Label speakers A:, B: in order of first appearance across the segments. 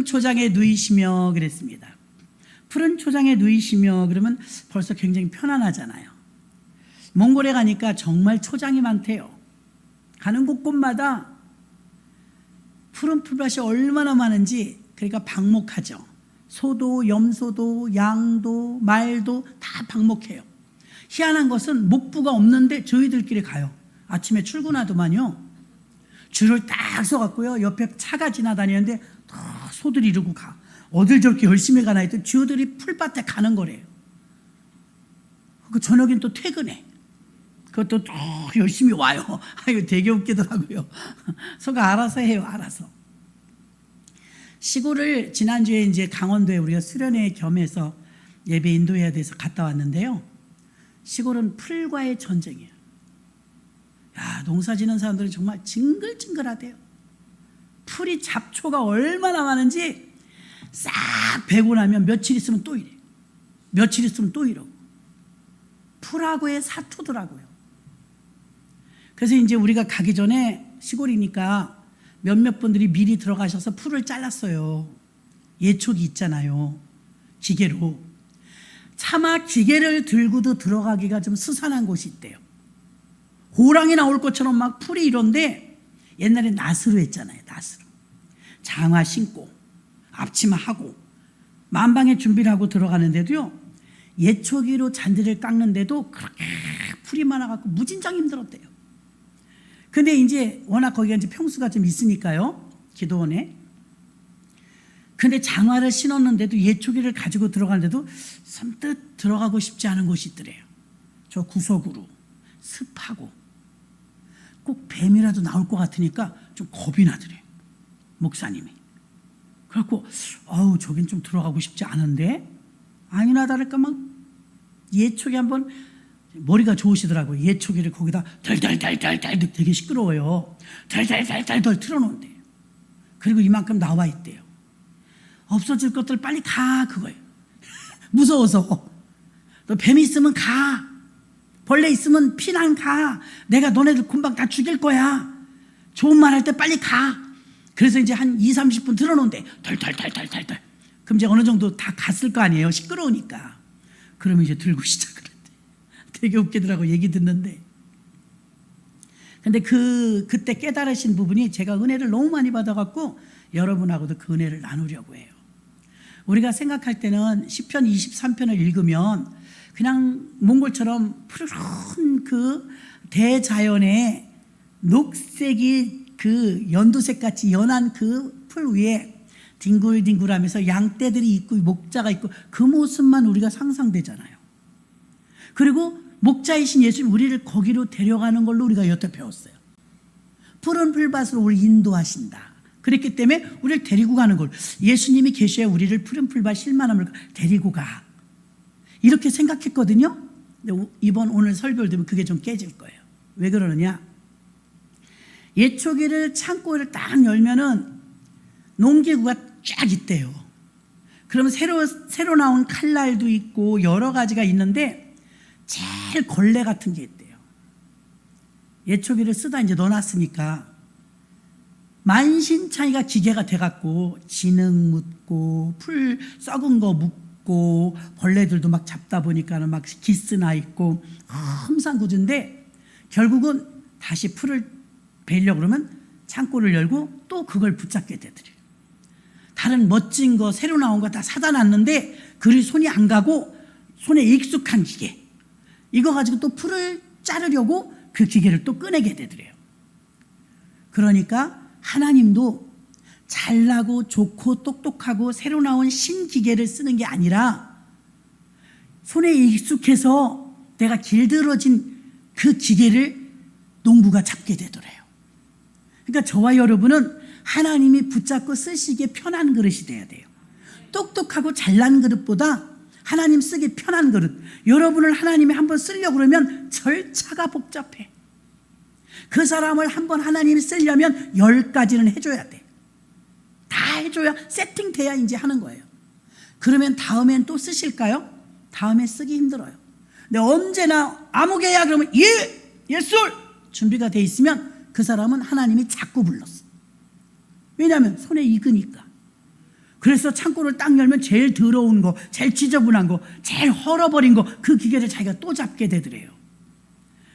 A: 초장에 누이시며 그랬습니다. 푸른 초장에 누이시며 그러면 벌써 굉장히 편안하잖아요. 몽골에 가니까 정말 초장이 많대요. 가는 곳곳마다 푸른 풀밭이 얼마나 많은지, 그러니까 방목하죠. 소도, 염소도, 양도, 말도 다 방목해요. 희한한 것은 목부가 없는데 저희들끼리 가요. 아침에 출근하더만요. 줄을 딱 서갖고요. 옆에 차가 지나다니는데 다 소들이 이러고 가. 어딜 저렇게 열심히 가나 했더니 쥐들이 풀밭에 가는 거래요. 그 저녁엔 또 퇴근해. 그것도 또 열심히 와요. 이거 되게 웃기더라고요. 소가 알아서 해요, 알아서. 시골을 지난주에 이제 강원도에 우리가 수련회 겸해서 예배 인도해야 돼서 갔다 왔는데요. 시골은 풀과의 전쟁이에요. 야, 농사 짓는 사람들은 정말 징글징글하대요. 풀이 잡초가 얼마나 많은지 싹 베고 나면 며칠 있으면 또 이래요. 며칠 있으면 또 이러고. 풀하고의 사투더라고요. 그래서 이제 우리가 가기 전에 시골이니까 몇몇 분들이 미리 들어가셔서 풀을 잘랐어요. 예촉이 있잖아요. 기계로. 차마 기계를 들고도 들어가기가 좀 스산한 곳이 있대요. 호랑이 나올 것처럼 막 풀이 이런데 옛날에 낫으로 했잖아요. 낫으로. 장화 신고 앞치마 하고 만방에 준비를 하고 들어가는데도요. 예초기로 잔디를 깎는데도 그렇게 풀이 많아갖고 무진장 힘들었대요. 근데 이제 워낙 거기가 이제 평수가 좀 있으니까요. 기도원에. 근데 장화를 신었는데도 예초기를 가지고 들어가는데도 선뜻 들어가고 싶지 않은 곳이 있더래요. 저 구석으로 습하고 꼭 뱀이라도 나올 것 같으니까 좀 겁이 나더래요. 목사님이. 그래갖고 저긴 좀 들어가고 싶지 않은데 아니나 다를까 막 예초기 한번 머리가 좋으시더라고요. 예초기를 거기다 덜덜덜덜덜 되게 시끄러워요. 덜덜덜덜 틀어놓은대요. 그리고 이만큼 나와 있대요. 없어질 것들 빨리 가 그거예요. 무서워서. 너 뱀이 있으면 가. 벌레 있으면 피난 가. 내가 너네들 금방 다 죽일 거야. 좋은 말 할 때 빨리 가. 그래서 이제 한 2, 30분 틀어놓은대. 덜덜덜덜덜. 그럼 이제 어느 정도 다 갔을 거 아니에요. 시끄러우니까. 그러면 이제 들고 시작을 했대. 되게 웃기더라고 얘기 듣는데. 근데 그때 깨달으신 부분이 제가 은혜를 너무 많이 받아갖고 여러분하고도 그 은혜를 나누려고 해요. 우리가 생각할 때는 시편 23편을 읽으면 그냥 몽골처럼 푸르른 그 대자연의 녹색이 그 연두색 같이 연한 그 풀 위에 뒹굴뒹굴하면서 양떼들이 있고 목자가 있고 그 모습만 우리가 상상되잖아요. 그리고 목자이신 예수님 우리를 거기로 데려가는 걸로 우리가 여태 배웠어요. 푸른 풀밭으로 우리를 인도하신다. 그랬기 때문에 우리를 데리고 가는 걸 예수님이 계셔야 우리를 푸른 풀밭 실만함을 데리고 가. 이렇게 생각했거든요. 근데 오늘 설교를 들으면 그게 좀 깨질 거예요. 왜 그러느냐? 예초기를 창고를 딱 열면은 농기구가 쫙 있대요. 그러면 새로 나온 칼날도 있고 여러 가지가 있는데 제일 걸레 같은 게 있대요. 예초기를 쓰다 이제 넣어놨으니까 만신창이가 기계가 돼갖고 진흙 묻고 풀 썩은 거 묻고 벌레들도 막 잡다 보니까는 막 기스나 있고 험상궂은데 결국은 다시 풀을 베려고 그러면 창고를 열고 또 그걸 붙잡게 되더래요. 다른 멋진 거 새로 나온 거 다 사다 놨는데 그리 손이 안 가고 손에 익숙한 기계 이거 가지고 또 풀을 자르려고 그 기계를 또 꺼내게 되더래요. 그러니까 하나님도 잘나고 좋고 똑똑하고 새로 나온 신기계를 쓰는 게 아니라 손에 익숙해서 내가 길들어진 그 기계를 농부가 잡게 되더래요. 그러니까 저와 여러분은 하나님이 붙잡고 쓰시기에 편한 그릇이 돼야 돼요. 똑똑하고 잘난 그릇보다 하나님 쓰기 편한 그릇. 여러분을 하나님이 한번 쓰려고 그러면 절차가 복잡해. 그 사람을 한번 하나님이 쓰려면 10가지는 해줘야 돼. 다 해줘야 세팅돼야 이제 하는 거예요. 그러면 다음엔 또 쓰실까요? 다음에 쓰기 힘들어요. 근데 언제나 아무개야 그러면 예술 준비가 돼 있으면 그 사람은 하나님이 자꾸 불렀어. 왜냐하면 손에 익으니까. 그래서 창고를 딱 열면 제일 더러운 거, 제일 지저분한 거, 제일 헐어버린 거, 그 기계를 자기가 또 잡게 되더래요.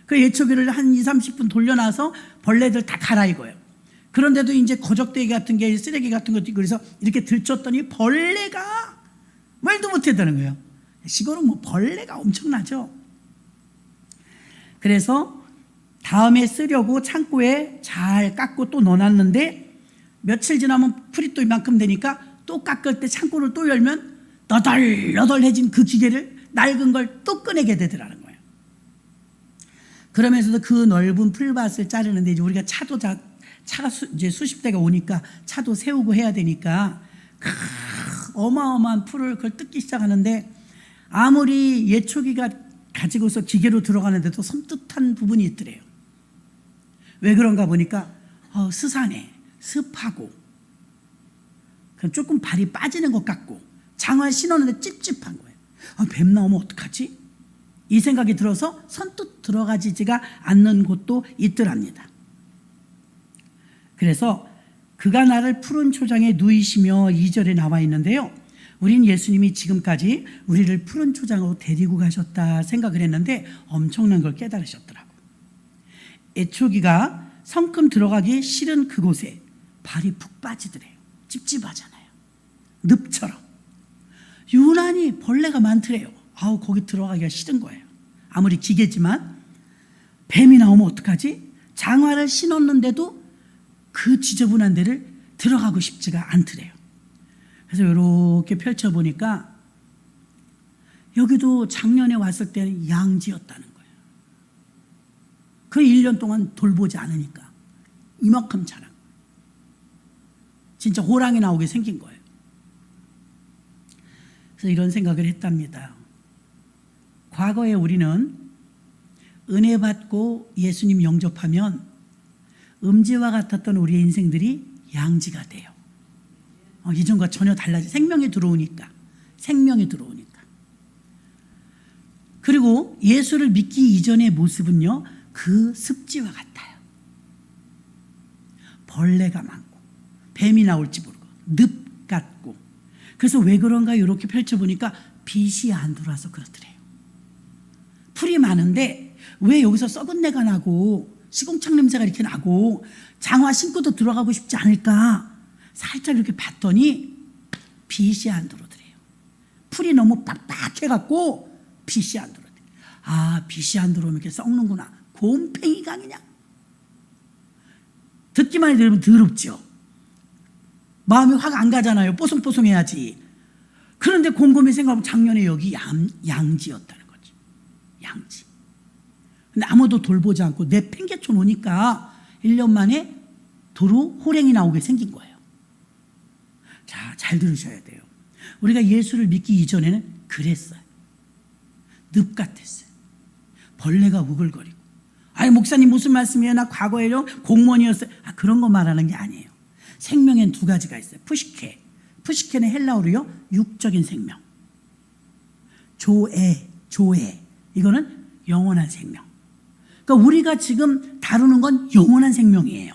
A: 그 예초기를 한 20-30분 돌려놔서 벌레들 다 갈아입어요. 그런데도 이제 거적대기 같은 게, 쓰레기 같은 것도 있고, 그래서 이렇게 들쳤더니 벌레가 말도 못하다는 거예요. 시골은 뭐 벌레가 엄청나죠. 그래서 다음에 쓰려고 창고에 잘 깎고 또 넣어놨는데, 며칠 지나면 풀이 또 이만큼 되니까 또 깎을 때 창고를 또 열면 너덜너덜해진 그 기계를, 낡은 걸 또 꺼내게 되더라는 거예요. 그러면서도 그 넓은 풀밭을 자르는데, 이제 우리가 차가 이제 수십 대가 오니까 차도 세우고 해야 되니까 어마어마한 풀을 그걸 뜯기 시작하는데, 아무리 예초기가 가지고서 기계로 들어가는데도 섬뜩한 부분이 있더래요. 왜 그런가 보니까 스산해, 습하고, 조금 발이 빠지는 것 같고, 장화 신었는데 찝찝한 거예요. 뱀 나오면 어떡하지? 이 생각이 들어서 선뜻 들어가지지가 않는 곳도 있더랍니다. 그래서 그가 나를 푸른 초장에 누이시며 2절에 나와 있는데요, 우린 예수님이 지금까지 우리를 푸른 초장으로 데리고 가셨다 생각을 했는데 엄청난 걸 깨달으셨더라고요. 애초기가 성큼 들어가기 싫은 그곳에 발이 푹 빠지더래요. 찝찝하잖아요. 늪처럼. 유난히 벌레가 많더래요. 거기 들어가기가 싫은 거예요. 아무리 기계지만. 뱀이 나오면 어떡하지? 장화를 신었는데도 그 지저분한 데를 들어가고 싶지가 않더래요. 그래서 이렇게 펼쳐보니까 여기도 작년에 왔을 때는 양지였다는 거예요. 그 1년 동안 돌보지 않으니까 이만큼 자란 거예요. 진짜 호랑이 나오게 생긴 거예요. 그래서 이런 생각을 했답니다. 과거에 우리는 은혜 받고 예수님 영접하면 음지와 같았던 우리의 인생들이 양지가 돼요. 이전과 전혀 달라져. 생명이 들어오니까. 그리고 예수를 믿기 이전의 모습은요, 그 습지와 같아요. 벌레가 많고, 뱀이 나올지 모르고, 늪 같고. 그래서 왜 그런가 이렇게 펼쳐보니까 빛이 안 들어와서 그렇더래요. 풀이 많은데 왜 여기서 썩은 내가 나고 시궁창 냄새가 이렇게 나고 장화 신고도 들어가고 싶지 않을까 살짝 이렇게 봤더니 빛이 안 들어오더래요. 풀이 너무 빡빡해갖고 빛이 안 들어오더래요. 빛이 안 들어오면 이렇게 썩는구나. 곰팽이가 그냥. 듣기만 해도 여러분 더럽죠. 마음이 확 안 가잖아요. 뽀송뽀송해야지. 그런데 곰곰이 생각하면 작년에 여기 양지였다는 거지. 양지. 근데 아무도 돌보지 않고 내팽개쳐 놓으니까 1년 만에 도로 호랭이 나오게 생긴 거예요. 자, 잘 들으셔야 돼요. 우리가 예수를 믿기 이전에는 그랬어요. 늪 같았어요. 벌레가 우글거리고. 목사님 무슨 말씀이에요? 나 과거에 공무원이었어요. 그런 거 말하는 게 아니에요. 생명엔 두 가지가 있어요. 푸시케는 헬라어로요, 육적인 생명. 조에. 이거는 영원한 생명. 그러니까 우리가 지금 다루는 건 영원한 생명이에요.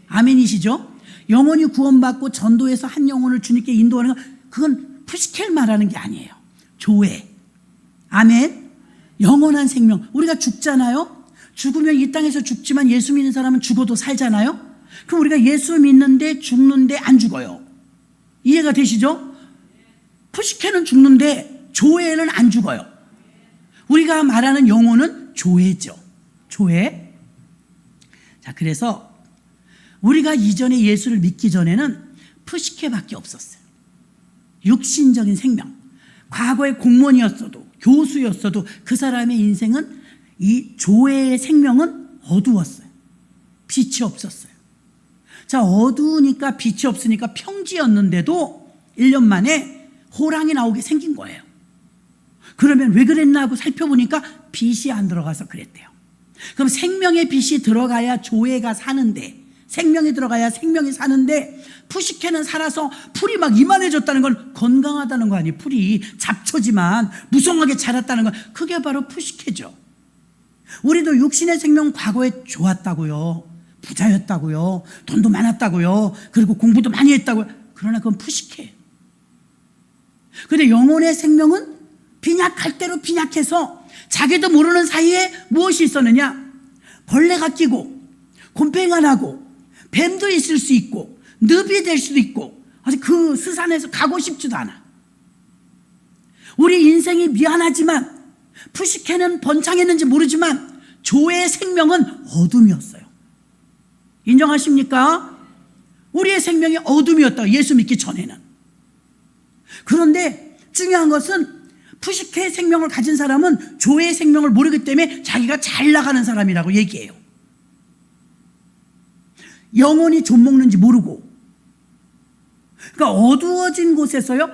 A: 아멘이시죠? 영원히 구원받고 전도해서 한 영혼을 주님께 인도하는 건, 그건 푸시켈 말하는 게 아니에요. 조에. 아멘. 영원한 생명. 우리가 죽잖아요. 죽으면 이 땅에서 죽지만 예수 믿는 사람은 죽어도 살잖아요. 그럼 우리가 예수 믿는데 죽는데 안 죽어요. 이해가 되시죠? 푸시케는 죽는데 조에는 안 죽어요. 우리가 말하는 영혼은 조에죠. 조에. 자, 그래서 우리가 이전에 예수를 믿기 전에는 푸시케밖에 없었어요. 육신적인 생명. 과거에 공무원이었어도 교수였어도 그 사람의 인생은, 이 조에의 생명은 어두웠어요. 빛이 없었어요. 자, 어두우니까 빛이 없으니까 평지였는데도 1년 만에 호랑이 나오게 생긴 거예요. 그러면 왜 그랬나 하고 살펴보니까 빛이 안 들어가서 그랬대요. 그럼 생명의 빛이 들어가야 조회가 사는데, 생명이 들어가야 생명이 사는데, 푸시케는 살아서 풀이 막 이만해졌다는 건 건강하다는 거 아니에요. 풀이 잡초지만 무성하게 자랐다는 건 그게 바로 푸시케죠. 우리도 육신의 생명 과거에 좋았다고요. 부자였다고요. 돈도 많았다고요. 그리고 공부도 많이 했다고요. 그러나 그건 푸시케. 근데 영혼의 생명은 빈약할 대로 빈약해서 자기도 모르는 사이에 무엇이 있었느냐? 벌레가 끼고 곰팡이가 나고 뱀도 있을 수 있고 늪이 될 수도 있고 그 스산에서 가고 싶지도 않아. 우리 인생이 미안하지만 푸시케는 번창했는지 모르지만 조의 생명은 어둠이었어요. 인정하십니까? 우리의 생명이 어둠이었다. 예수 믿기 전에는. 그런데 중요한 것은 푸시케의 생명을 가진 사람은 조의 생명을 모르기 때문에 자기가 잘 나가는 사람이라고 얘기해요. 영혼이 좀 먹는지 모르고. 그러니까 어두워진 곳에서요,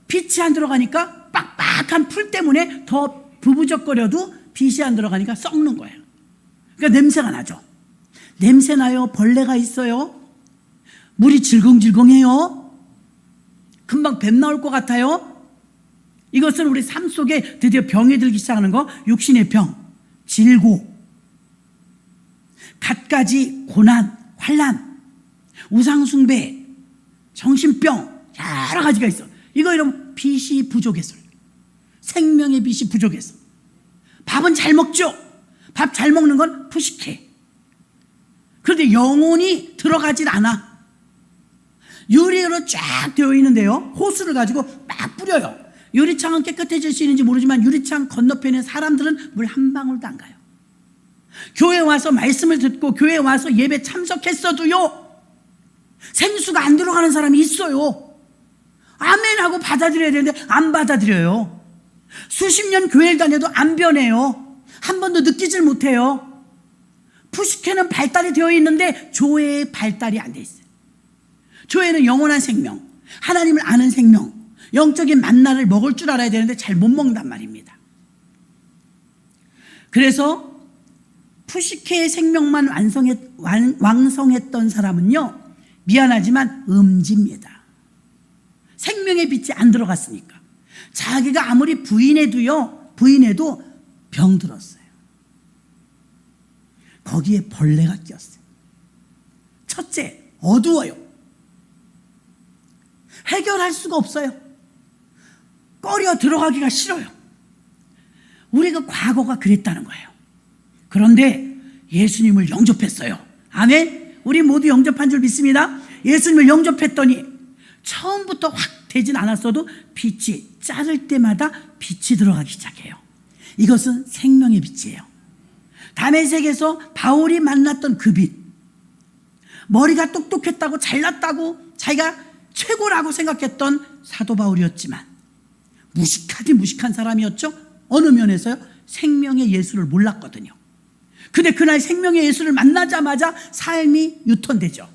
A: 빛이 안 들어가니까 빡빡한 풀 때문에 더 부부적거려도 빛이 안 들어가니까 썩는 거예요. 그러니까 냄새가 나죠. 냄새 나요. 벌레가 있어요. 물이 질겅질겅해요. 금방 뱀 나올 것 같아요. 이것은 우리 삶 속에 드디어 병이 들기 시작하는 거, 육신의 병, 질고, 갖가지 고난, 환난, 우상숭배, 정신병, 여러 가지가 있어. 이거 이러면 빛이 부족해서, 생명의 빛이 부족해서. 밥은 잘 먹죠. 밥 잘 먹는 건 푸시케. 그런데 영혼이 들어가질 않아. 유리로 쫙 되어 있는데요, 호스를 가지고 막 뿌려요. 유리창은 깨끗해질 수 있는지 모르지만 유리창 건너편에 사람들은 물 한 방울도 안 가요. 교회 와서 말씀을 듣고 교회 와서 예배 참석했어도요, 생수가 안 들어가는 사람이 있어요. 아멘하고 받아들여야 되는데 안 받아들여요. 수십 년 교회를 다녀도 안 변해요. 한 번도 느끼질 못해요. 푸시케는 발달이 되어 있는데 조회의 발달이 안 돼 있어요. 조회는 영원한 생명, 하나님을 아는 생명, 영적인 만나를 먹을 줄 알아야 되는데 잘 못 먹는단 말입니다. 그래서 푸시케의 생명만 왕성했던 사람은요, 미안하지만 음지입니다. 생명의 빛이 안 들어갔으니까. 자기가 아무리 부인해도 병들었어요. 거기에 벌레가 꼈어요. 첫째, 어두워요. 해결할 수가 없어요. 꺼려 들어가기가 싫어요. 우리가 과거가 그랬다는 거예요. 그런데 예수님을 영접했어요. 아멘. 우리 모두 영접한 줄 믿습니다. 예수님을 영접했더니 처음부터 확 되진 않았어도 빛이 자를 때마다 빛이 들어가기 시작해요. 이것은 생명의 빛이에요. 다메섹에서 바울이 만났던 그 빛, 머리가 똑똑했다고 잘났다고 자기가 최고라고 생각했던 사도 바울이었지만 무식한 사람이었죠. 어느 면에서요, 생명의 예수를 몰랐거든요. 근데 그날 생명의 예수를 만나자마자 삶이 유턴되죠.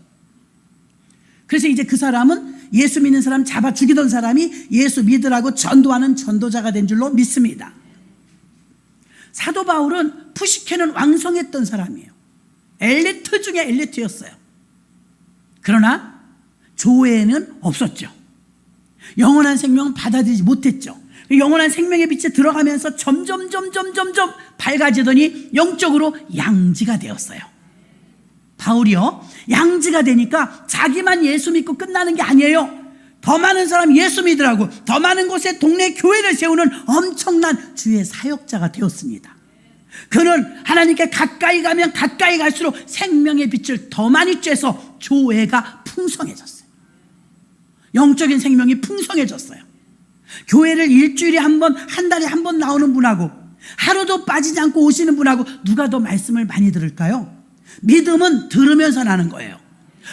A: 그래서 이제 그 사람은 예수 믿는 사람 잡아 죽이던 사람이 예수 믿으라고 전도하는 전도자가 된 줄로 믿습니다. 사도 바울은 푸시케는 왕성했던 사람이에요. 엘리트 중에 엘리트였어요. 그러나 조회는 없었죠. 영원한 생명은 받아들이지 못했죠. 영원한 생명의 빛에 들어가면서 점점 밝아지더니 영적으로 양지가 되었어요. 바울이요, 양지가 되니까 자기만 예수 믿고 끝나는 게 아니에요. 더 많은 사람 예수 믿으라고 더 많은 곳에 동네 교회를 세우는 엄청난 주의 사역자가 되었습니다. 그는 하나님께 가까이 가면 가까이 갈수록 생명의 빛을 더 많이 쬐서 교회가 풍성해졌어요. 영적인 생명이 풍성해졌어요. 교회를 일주일에 한 번, 한 달에 한 번 나오는 분하고 하루도 빠지지 않고 오시는 분하고 누가 더 말씀을 많이 들을까요? 믿음은 들으면서 나는 거예요.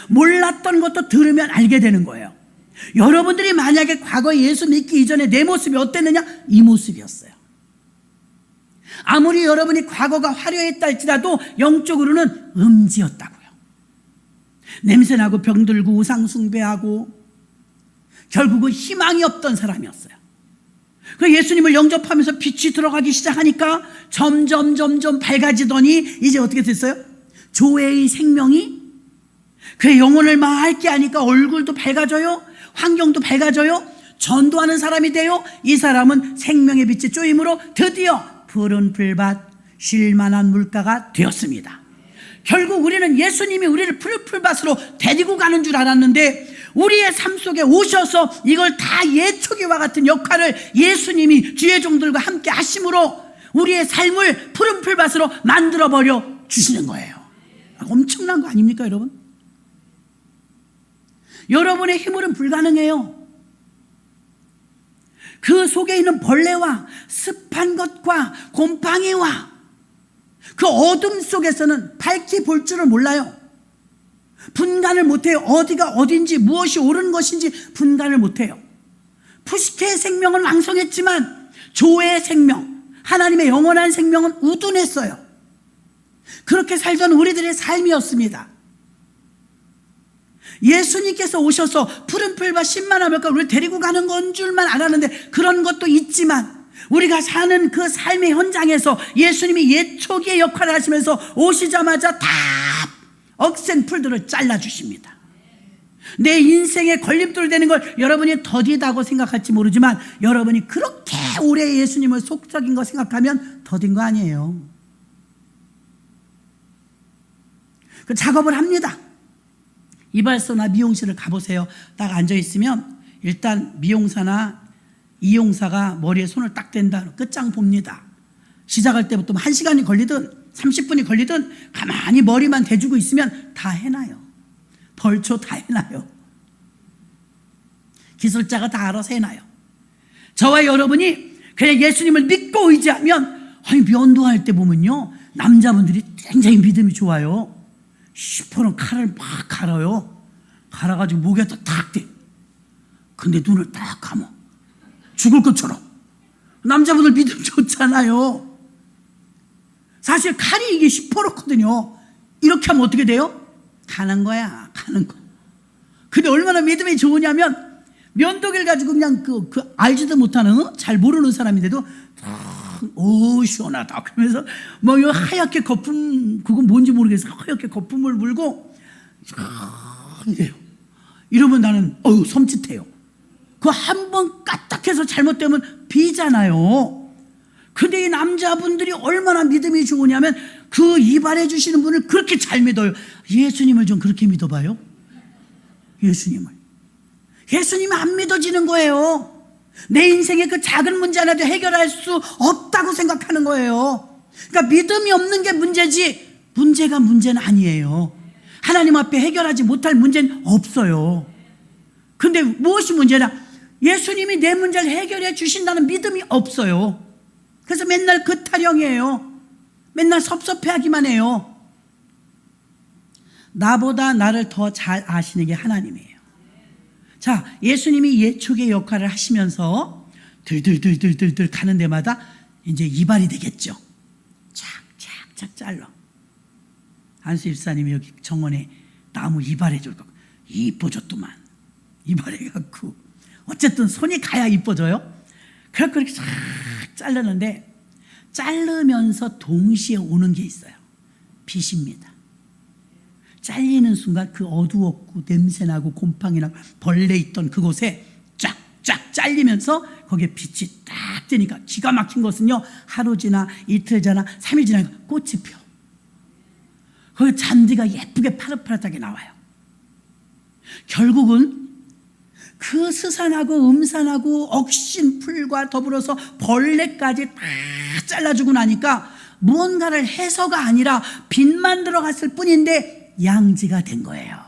A: 몰랐던 것도 들으면 알게 되는 거예요. 여러분들이 만약에 과거 예수 믿기 이전에 내 모습이 어땠느냐? 이 모습이었어요. 아무리 여러분이 과거가 화려했다 할지라도 영적으로는 음지였다고요. 냄새나고 병들고 우상숭배하고 결국은 희망이 없던 사람이었어요. 그 예수님을 영접하면서 빛이 들어가기 시작하니까 점점 밝아지더니 이제 어떻게 됐어요? 조회의 생명이 그의 영혼을 맑게 하니까 얼굴도 밝아져요. 환경도 밝아져요. 전도하는 사람이 돼요. 이 사람은 생명의 빛이 쪼임으로 드디어 푸른 풀밭 쉴 만한 물가가 되었습니다. 결국 우리는 예수님이 우리를 푸른 풀밭으로 데리고 가는 줄 알았는데 우리의 삶 속에 오셔서 이걸 다 예초기와 같은 역할을 예수님이 주의 종들과 함께 하심으로 우리의 삶을 푸른 풀밭으로 만들어버려 주시는 거예요. 엄청난 거 아닙니까, 여러분? 여러분의 힘으로는 불가능해요. 그 속에 있는 벌레와 습한 것과 곰팡이와 그 어둠 속에서는 밝히 볼 줄을 몰라요. 분간을 못해요. 어디가 어딘지 무엇이 옳은 것인지 분간을 못해요. 푸시케의 생명은 왕성했지만 조의 생명, 하나님의 영원한 생명은 우둔했어요. 그렇게 살던 우리들의 삶이었습니다. 예수님께서 오셔서 푸른 풀밭 10만 아멜과 우리를 데리고 가는 건 줄만 알았는데 그런 것도 있지만 우리가 사는 그 삶의 현장에서 예수님이 예초기의 역할을 하시면서 오시자마자 다 억센 풀들을 잘라주십니다. 내 인생의 걸림돌 되는 걸 여러분이 더디다고 생각할지 모르지만 여러분이 그렇게 오래 예수님을 속삭인 거 생각하면 더딘 거 아니에요. 그 작업을 합니다. 이발소나 미용실을 가보세요. 딱 앉아있으면 일단 미용사나 이용사가 머리에 손을 딱 댄다. 끝장 봅니다. 시작할 때부터 1시간이 걸리든 30분이 걸리든 가만히 머리만 대주고 있으면 다 해놔요. 벌초 다 해놔요. 기술자가 다 알아서 해놔요. 저와 여러분이 그냥 예수님을 믿고 의지하면 면도할 때 보면요 남자분들이 굉장히 믿음이 좋아요. 시퍼런 칼을 막 갈아요. 갈아가지고 목에다 탁 대. 근데 눈을 딱 감아. 죽을 것처럼. 남자분들 믿음 좋잖아요. 사실 칼이 이게 시퍼렇거든요. 이렇게 하면 어떻게 돼요? 가는 거야. 가는 거. 근데 얼마나 믿음이 좋으냐면 면도기를 가지고 그냥 알지도 못하는 잘 모르는 사람인데도 오 시원하다 그러면서 뭐 하얗게 거품 그건 뭔지 모르겠어 하얗게 거품을 물고 이래요. 이러면 나는 섬찟해요. 그 한 번 까딱해서 잘못되면 비잖아요. 근데 이 남자분들이 얼마나 믿음이 좋으냐면 그 이발해 주시는 분을 그렇게 잘 믿어요. 예수님을 좀 그렇게 믿어봐요. 예수님을 안 믿어지는 거예요. 내 인생의 그 작은 문제 하나도 해결할 수 없다고 생각하는 거예요. 그러니까 믿음이 없는 게 문제지 문제가 문제는 아니에요. 하나님 앞에 해결하지 못할 문제는 없어요. 근데 무엇이 문제냐? 예수님이 내 문제를 해결해 주신다는 믿음이 없어요. 그래서 맨날 그 타령이에요. 맨날 섭섭해하기만 해요. 나보다 나를 더 잘 아시는 게 하나님이에요. 자, 예수님이 예초기의 역할을 하시면서 들들들들들들 가는 데마다 이제 이발이 되겠죠. 착착착 잘라. 한수 집사님이 여기 정원에 나무 이발해 줄 거. 이뻐졌더만. 이발해갖고. 어쨌든 손이 가야 이뻐져요. 그래서 그렇게 싹 자르는데 자르면서 동시에 오는 게 있어요. 빛입니다. 잘리는 순간 그 어두웠고 냄새나고 곰팡이나고 벌레 있던 그곳에 쫙쫙 잘리면서 거기에 빛이 딱 뜨니까 기가 막힌 것은요 하루 지나 이틀 지나 3일 지나 꽃이 펴. 거기 잔디가 예쁘게 파릇파릇하게 나와요. 결국은 그 스산하고 음산하고 억신 풀과 더불어서 벌레까지 다 잘라주고 나니까 무언가를 해서가 아니라 빛만 들어갔을 뿐인데 양지가 된 거예요.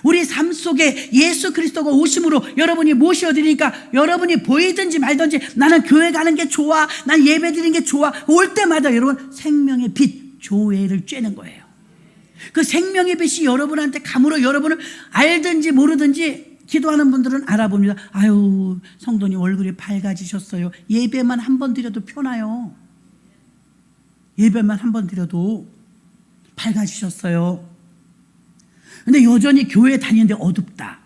A: 우리 삶 속에 예수 그리스도가 오심으로 여러분이 모셔드리니까 여러분이 보이든지 말든지 나는 교회 가는 게 좋아, 난 예배 드리는 게 좋아, 올 때마다 여러분 생명의 빛 조회를 쬐는 거예요. 그 생명의 빛이 여러분한테 감으로 여러분을 알든지 모르든지 기도하는 분들은 알아봅니다. 아유 성도님 얼굴이 밝아지셨어요. 예배만 한 번 드려도 편해요. 예배만 한 번 드려도 밝아지셨어요. 근데 여전히 교회 다니는데 어둡다.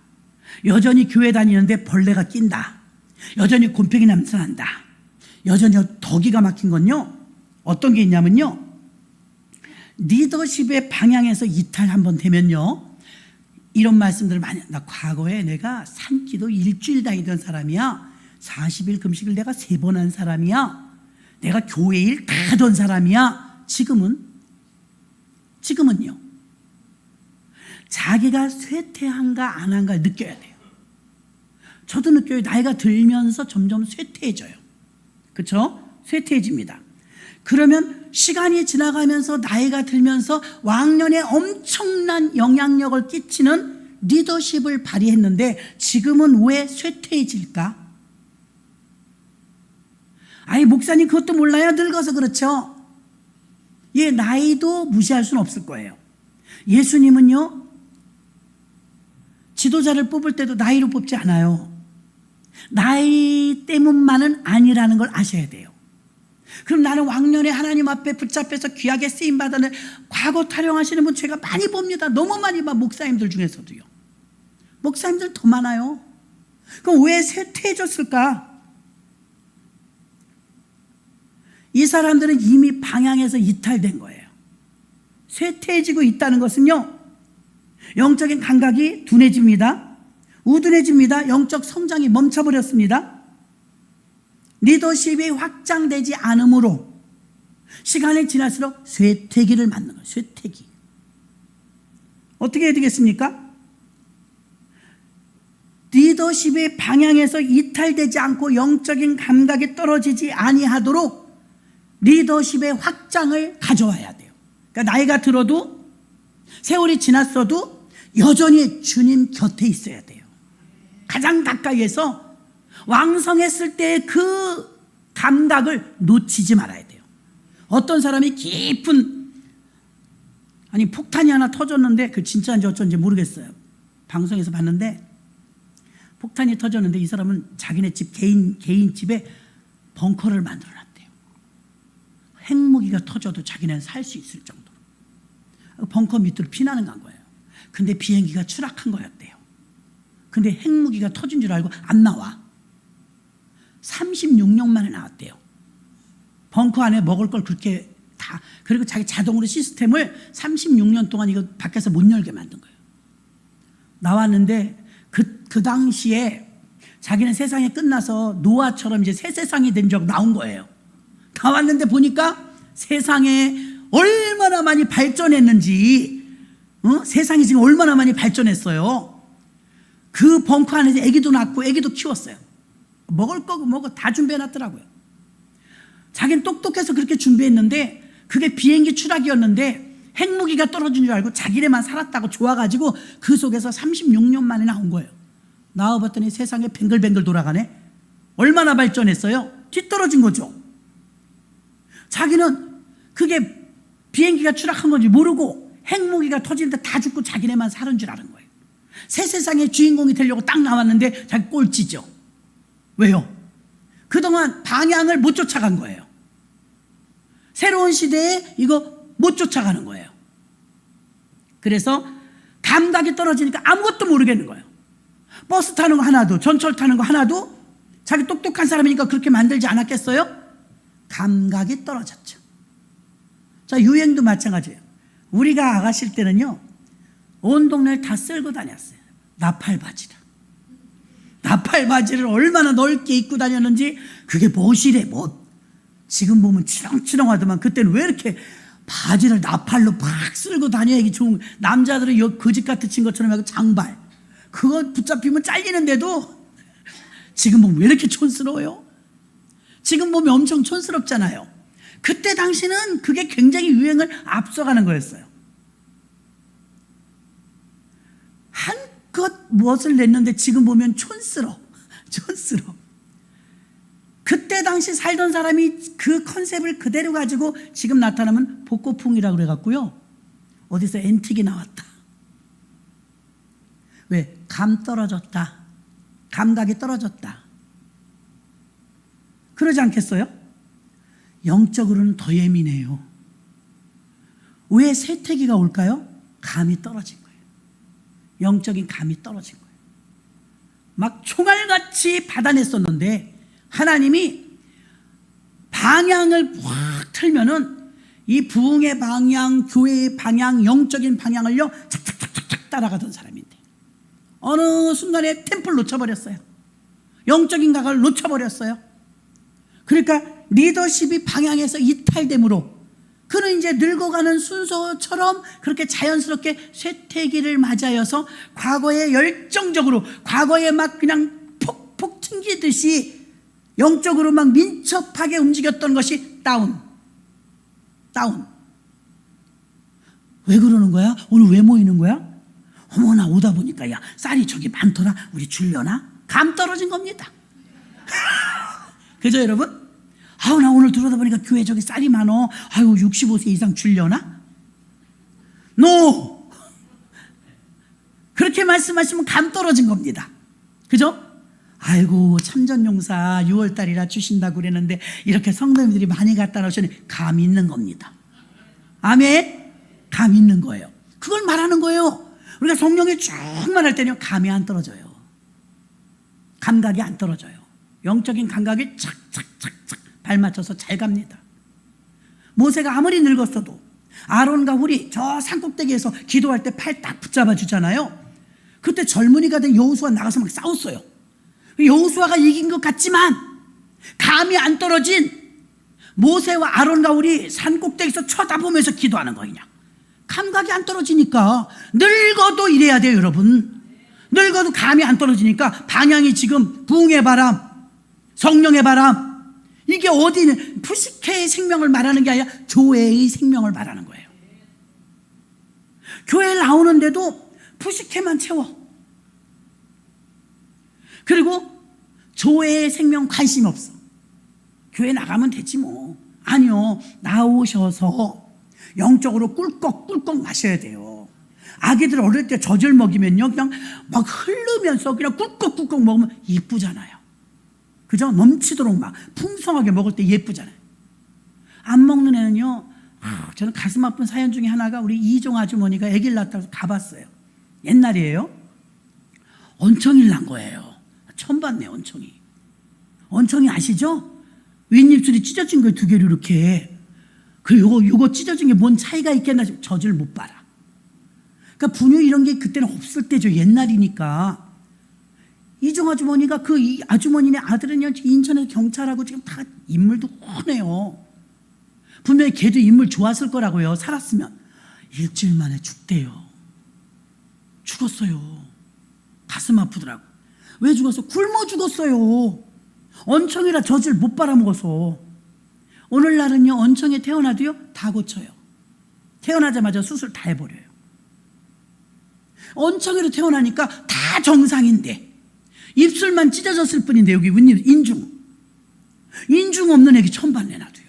A: 여전히 교회 다니는데 벌레가 낀다. 여전히 곰팡이 냄새 난다. 여전히 더 기가 막힌 건요. 어떤 게 있냐면요. 리더십의 방향에서 이탈 한번 되면요. 이런 말씀들을 많이, 나 과거에 내가 산기도 일주일 다니던 사람이야. 40일 금식을 내가 3번 한 사람이야. 내가 교회 일 다 하던 사람이야. 지금은요. 자기가 쇠퇴한가 안 한가 느껴야 돼요. 저도 느껴요. 나이가 들면서 점점 쇠퇴해져요. 그렇죠? 쇠퇴해집니다. 그러면 시간이 지나가면서 나이가 들면서 왕년에 엄청난 영향력을 끼치는 리더십을 발휘했는데 지금은 왜 쇠퇴해질까? 아니 목사님 그것도 몰라요? 늙어서 그렇죠? 예, 나이도 무시할 수는 없을 거예요. 예수님은요 지도자를 뽑을 때도 나이로 뽑지 않아요. 나이 때문만은 아니라는 걸 아셔야 돼요. 그럼 나는 왕년에 하나님 앞에 붙잡혀서 귀하게 쓰임받는 과거 타령하시는 분 제가 많이 봅니다. 너무 많이 봐. 목사님들 중에서도요. 목사님들 더 많아요. 그럼 왜 쇠퇴해졌을까? 이 사람들은 이미 방향에서 이탈된 거예요. 쇠퇴해지고 있다는 것은요 영적인 감각이 둔해집니다. 우둔해집니다. 영적 성장이 멈춰버렸습니다. 리더십이 확장되지 않으므로 시간이 지날수록 쇠퇴기를 맞는 거예요. 쇠퇴기. 어떻게 해야 되겠습니까? 리더십의 방향에서 이탈되지 않고 영적인 감각이 떨어지지 아니하도록 리더십의 확장을 가져와야 돼요. 그러니까 나이가 들어도 세월이 지났어도 여전히 주님 곁에 있어야 돼요. 가장 가까이에서 왕성했을 때의 그 감각을 놓치지 말아야 돼요. 어떤 사람이 깊은 폭탄이 하나 터졌는데 그 진짜인지 어쩐지 모르겠어요. 방송에서 봤는데 폭탄이 터졌는데 이 사람은 자기네 집 개인 집에 벙커를 만들어 놨대요. 핵무기가 터져도 자기네는 살 수 있을 정도로. 벙커 밑으로 피나는 간 거예요. 근데 비행기가 추락한 거였대요. 근데 핵무기가 터진 줄 알고 안 나와. 36년 만에 나왔대요. 벙커 안에 먹을 걸 그렇게 다, 그리고 자기 자동으로 시스템을 36년 동안 이거 밖에서 못 열게 만든 거예요. 나왔는데 그 당시에 자기는 세상이 끝나서 노아처럼 이제 새 세상이 된 적 나온 거예요. 나왔는데 보니까 세상에 얼마나 많이 발전했는지, 세상이 지금 얼마나 많이 발전했어요. 그 벙커 안에서 애기도 낳고 애기도 키웠어요. 먹을 거고 뭐고 다 준비해놨더라고요. 자기는 똑똑해서 그렇게 준비했는데 그게 비행기 추락이었는데 핵무기가 떨어진 줄 알고 자기네만 살았다고 좋아가지고 그 속에서 36년 만에 나온 거예요. 나와봤더니 세상에 뱅글뱅글 돌아가네. 얼마나 발전했어요? 뒤떨어진 거죠. 자기는 그게 비행기가 추락한 건지 모르고 핵무기가 터지는데 다 죽고 자기네만 사는 줄 아는 거예요. 새 세상의 주인공이 되려고 딱 나왔는데 자기 꼴찌죠. 왜요? 그동안 방향을 못 쫓아간 거예요. 새로운 시대에 이거 못 쫓아가는 거예요. 그래서 감각이 떨어지니까 아무것도 모르겠는 거예요. 버스 타는 거 하나도, 전철 타는 거 하나도 자기 똑똑한 사람이니까 그렇게 만들지 않았겠어요? 감각이 떨어졌죠. 자, 유행도 마찬가지예요. 우리가 아가실 때는요, 온 동네를 다 쓸고 다녔어요. 나팔바지를. 나팔바지를 얼마나 넓게 입고 다녔는지, 그게 멋이래, 멋. 지금 보면 치렁치렁하더만 그때는 왜 이렇게 바지를 나팔로 팍 쓸고 다녀야지 좋은, 남자들은 거지같이 친 것처럼 하고 장발. 그거 붙잡히면 잘리는데도 지금 보면 왜 이렇게 촌스러워요? 지금 보면 엄청 촌스럽잖아요. 그때 당시는 그게 굉장히 유행을 앞서가는 거였어요. 한껏 무엇을 냈는데 지금 보면 촌스러워. 그때 당시 살던 사람이 그 컨셉을 그대로 가지고 지금 나타나면 복고풍이라고 그래갖고요. 어디서 앤틱이 나왔다. 왜? 감 떨어졌다. 감각이 떨어졌다. 그러지 않겠어요? 영적으로는 더 예민해요. 왜 쇠퇴기가 올까요? 감이 떨어진 거예요. 영적인 감이 떨어진 거예요. 막 총알같이 받아냈었는데 하나님이 방향을 확 틀면은 이 부흥의 방향, 교회의 방향, 영적인 방향을요 착착착착 따라가던 사람인데 어느 순간에 템플 놓쳐버렸어요. 영적인 각을 놓쳐버렸어요. 그러니까 리더십이 방향에서 이탈됨으로 그는 이제 늙어가는 순서처럼 그렇게 자연스럽게 쇠퇴기를 맞아여서 과거에 열정적으로, 과거에 막 그냥 폭폭 튕기듯이 영적으로 막 민첩하게 움직였던 것이 다운. 왜 그러는 거야? 오늘 왜 모이는 거야? 어머나, 오다 보니까 야, 쌀이 저기 많더라. 우리 줄려나? 감 떨어진 겁니다. 그죠, 여러분? 아우, 나 오늘 들어다 보니까 교회 저기 쌀이 많어. 아유, 65세 이상 줄려나? 노! 그렇게 말씀하시면 감 떨어진 겁니다. 그죠? 아이고, 참전용사 6월달이라 주신다고 그랬는데 이렇게 성도님들이 많이 갖다 놓으시니 감 있는 겁니다. 아멘? 감 있는 거예요. 그걸 말하는 거예요. 우리가 성령이 충만할 때는 감이 안 떨어져요. 감각이 안 떨어져요. 영적인 감각이 착착착착 발맞춰서 잘 갑니다. 모세가 아무리 늙었어도 아론과 훌이 저 산꼭대기에서 기도할 때 팔 딱 붙잡아 주잖아요. 그때 젊은이가 된 여호수아 나가서 막 싸웠어요. 여호수아가 이긴 것 같지만 감이 안 떨어진 모세와 아론과 훌이 산꼭대기에서 쳐다보면서 기도하는 거예요. 감각이 안 떨어지니까. 늙어도 이래야 돼요, 여러분. 늙어도 감이 안 떨어지니까 방향이 지금 부흥의 바람, 성령의 바람, 이게 어디는 푸시케의 생명을 말하는 게 아니라 교회의 생명을 말하는 거예요. 교회 나오는데도 푸시케만 채워. 그리고 교회의 생명 관심 없어. 교회 나가면 되지 뭐. 아니요, 나오셔서 영적으로 꿀꺽꿀꺽 마셔야 돼요. 아기들 어릴 때 젖을 먹이면요, 그냥 막 흐르면서 그냥 꿀꺽꿀꺽 먹으면 이쁘잖아요. 그죠? 넘치도록 막 풍성하게 먹을 때 예쁘잖아요. 안 먹는 애는요, 저는 가슴 아픈 사연 중에 하나가 우리 이종 아주머니가 아기를 낳았다고 가봤어요. 옛날이에요. 원청이를 낳은 거예요. 처음 봤네, 원청이. 원청이 아시죠? 윗입술이 찢어진 거예요, 두 개로 이렇게. 그리고 요거 찢어진 게 뭔 차이가 있겠나 싶어. 젖을 못 빨아. 그러니까 분유 이런 게 그때는 없을 때죠. 옛날이니까. 이종 아주머니가 그 아주머니네 아들은요, 인천에서 경찰하고 지금 다 인물도 훤해요. 분명히 걔도 인물 좋았을 거라고요. 살았으면. 일주일 만에 죽대요. 죽었어요. 가슴 아프더라고. 왜 죽었어? 굶어 죽었어요. 언청이라 젖을 못 빨아먹어서. 오늘날은요, 언청에 태어나도요, 다 고쳐요. 태어나자마자 수술 다 해버려요. 언청이로 태어나니까 다 정상인데 입술만 찢어졌을 뿐인데 여기 윗입 인중 없는 애기 처음 봤네. 나도요.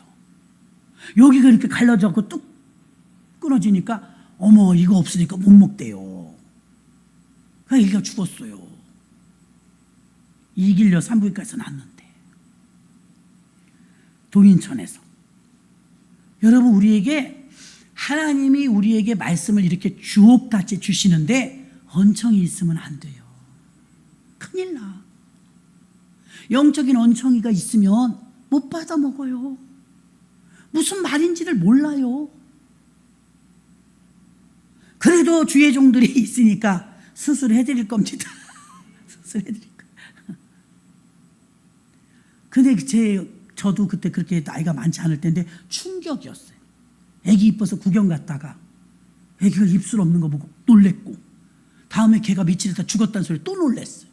A: 여기가 이렇게 갈라져서 뚝 끊어지니까 어머, 이거 없으니까 못 먹대요. 그 애기가 죽었어요. 이길려 산부인과에서 낳았는데. 동인천에서. 여러분, 우리에게 하나님이 우리에게 말씀을 이렇게 주옥같이 주시는데 언청이 있으면 안 돼요. 큰일 나. 영적인 언청이가 있으면 못 받아 먹어요. 무슨 말인지를 몰라요. 그래도 주의 종들이 있으니까 수술해드릴 겁니다. 수술해드릴 거예요. 근데 저도 그때 그렇게 나이가 많지 않을 때인데 충격이었어요. 애기 이뻐서 구경 갔다가 애기가 입술 없는 거 보고 놀랬고, 다음에 걔가 며칠 있다 죽었다는 소리 또 놀랬어요.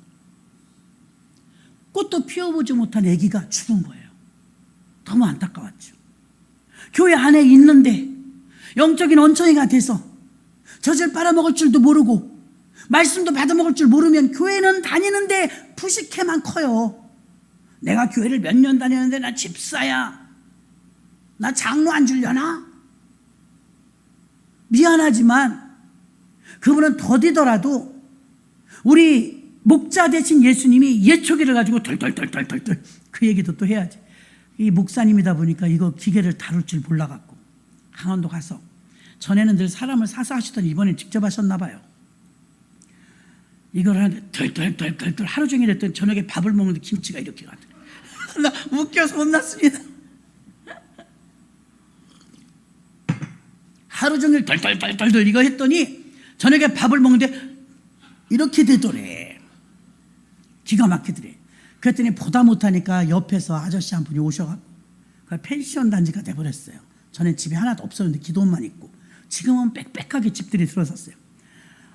A: 꽃도 피워보지 못한 애기가 죽은 거예요. 너무 안타까웠죠. 교회 안에 있는데 영적인 언청이가 돼서 젖을 빨아먹을 줄도 모르고 말씀도 받아먹을 줄 모르면 교회는 다니는데 푸시케만 커요. 내가 교회를 몇 년 다녔는데 나 집사야, 나 장로 안 주려나? 미안하지만 그분은 더디더라도 우리 목자 되신 예수님이 예초기를 가지고 덜덜덜덜덜 그 얘기도 또 해야지. 이 목사님이다 보니까 이거 기계를 다룰 줄 몰라갖고 강원도 가서, 전에는 늘 사람을 사서 하시더니 이번엔 직접 하셨나 봐요. 이걸 하는데 덜덜덜덜 하루 종일 했더니 저녁에 밥을 먹는데 김치가 이렇게 가더라고요. 나 웃겨서 혼났습니다. 하루 종일 덜덜덜덜 이거 했더니 저녁에 밥을 먹는데 이렇게 되더래. 기가 막히더래. 그랬더니 보다 못하니까 옆에서 아저씨 한 분이 오셔가지고 펜션 단지가 돼버렸어요. 전엔 집이 하나도 없었는데 기도원만 있고 지금은 빽빽하게 집들이 들어섰어요.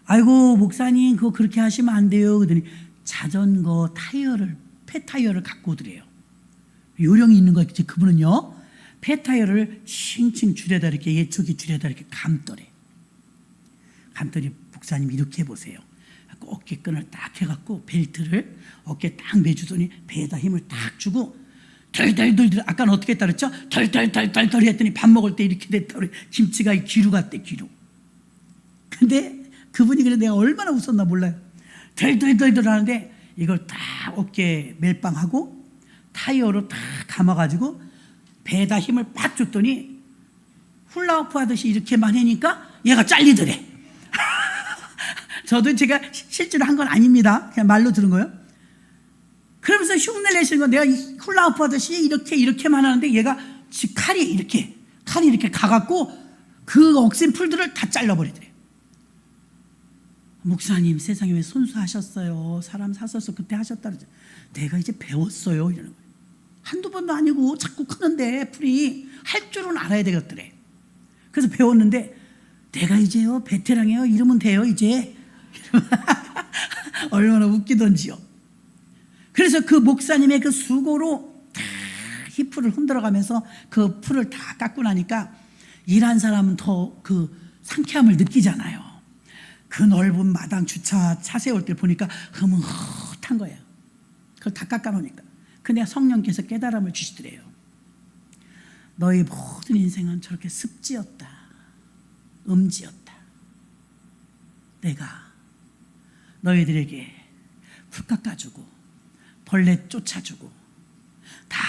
A: 아이고 목사님 그거 그렇게 하시면 안 돼요. 그러더니 자전거 타이어를 폐타이어를 갖고 오더래요. 요령이 있는 거 있지. 그분은요 폐타이어를 칭칭 줄여다 이렇게 예초기 줄여다 이렇게 감더래. 감더니 목사님 이렇게 해보세요. 어깨끈을 딱 해갖고 벨트를 어깨에 딱 매주더니 배에다 힘을 딱 주고 덜덜덜덜 아까는 어떻게 했다 그랬죠? 덜덜덜덜덜 했더니 밥 먹을 때 이렇게 됐다 그래. 김치가 귀루 같대 귀루. 근데 그분이 그래 내가 얼마나 웃었나 몰라요. 덜덜덜덜 하는데 이걸 딱 어깨에 멜빵하고 타이어로 딱 감아가지고 배에다 힘을 팍 줬더니 훌라후프 하듯이 이렇게만 하니까 얘가 잘리더래. 저도 제가 실제로 한 건 아닙니다. 그냥 말로 들은 거예요. 그러면서 흉내를 내시는 건 내가 훌라후프 하듯이 이렇게만 하는데 얘가 칼이 이렇게 가갖고 그 억센 풀들을 다 잘라버리더래. 목사님 세상에 왜 손수하셨어요? 사람 사셔서 그때 하셨다 그러죠. 내가 이제 배웠어요 이러는 거예요. 한두 번도 아니고 자꾸 크는데 풀이 할 줄은 알아야 되겠더래. 그래서 배웠는데 내가 이제요 베테랑이에요 이러면 돼요 이제. 얼마나 웃기던지요. 그래서 그 목사님의 그 수고로 다 힙풀을 흔들어가면서 그 풀을 다 깎고 나니까 일한 사람은 더 그 상쾌함을 느끼잖아요. 그 넓은 마당 주차 차 세울 때 보니까 흐뭇한 거예요. 그걸 다 깎아놓으니까. 근데 성령께서 깨달음을 주시더래요. 너희 모든 인생은 저렇게 습지였다. 음지였다. 내가 너희들에게 풀 깎아주고 벌레 쫓아주고 다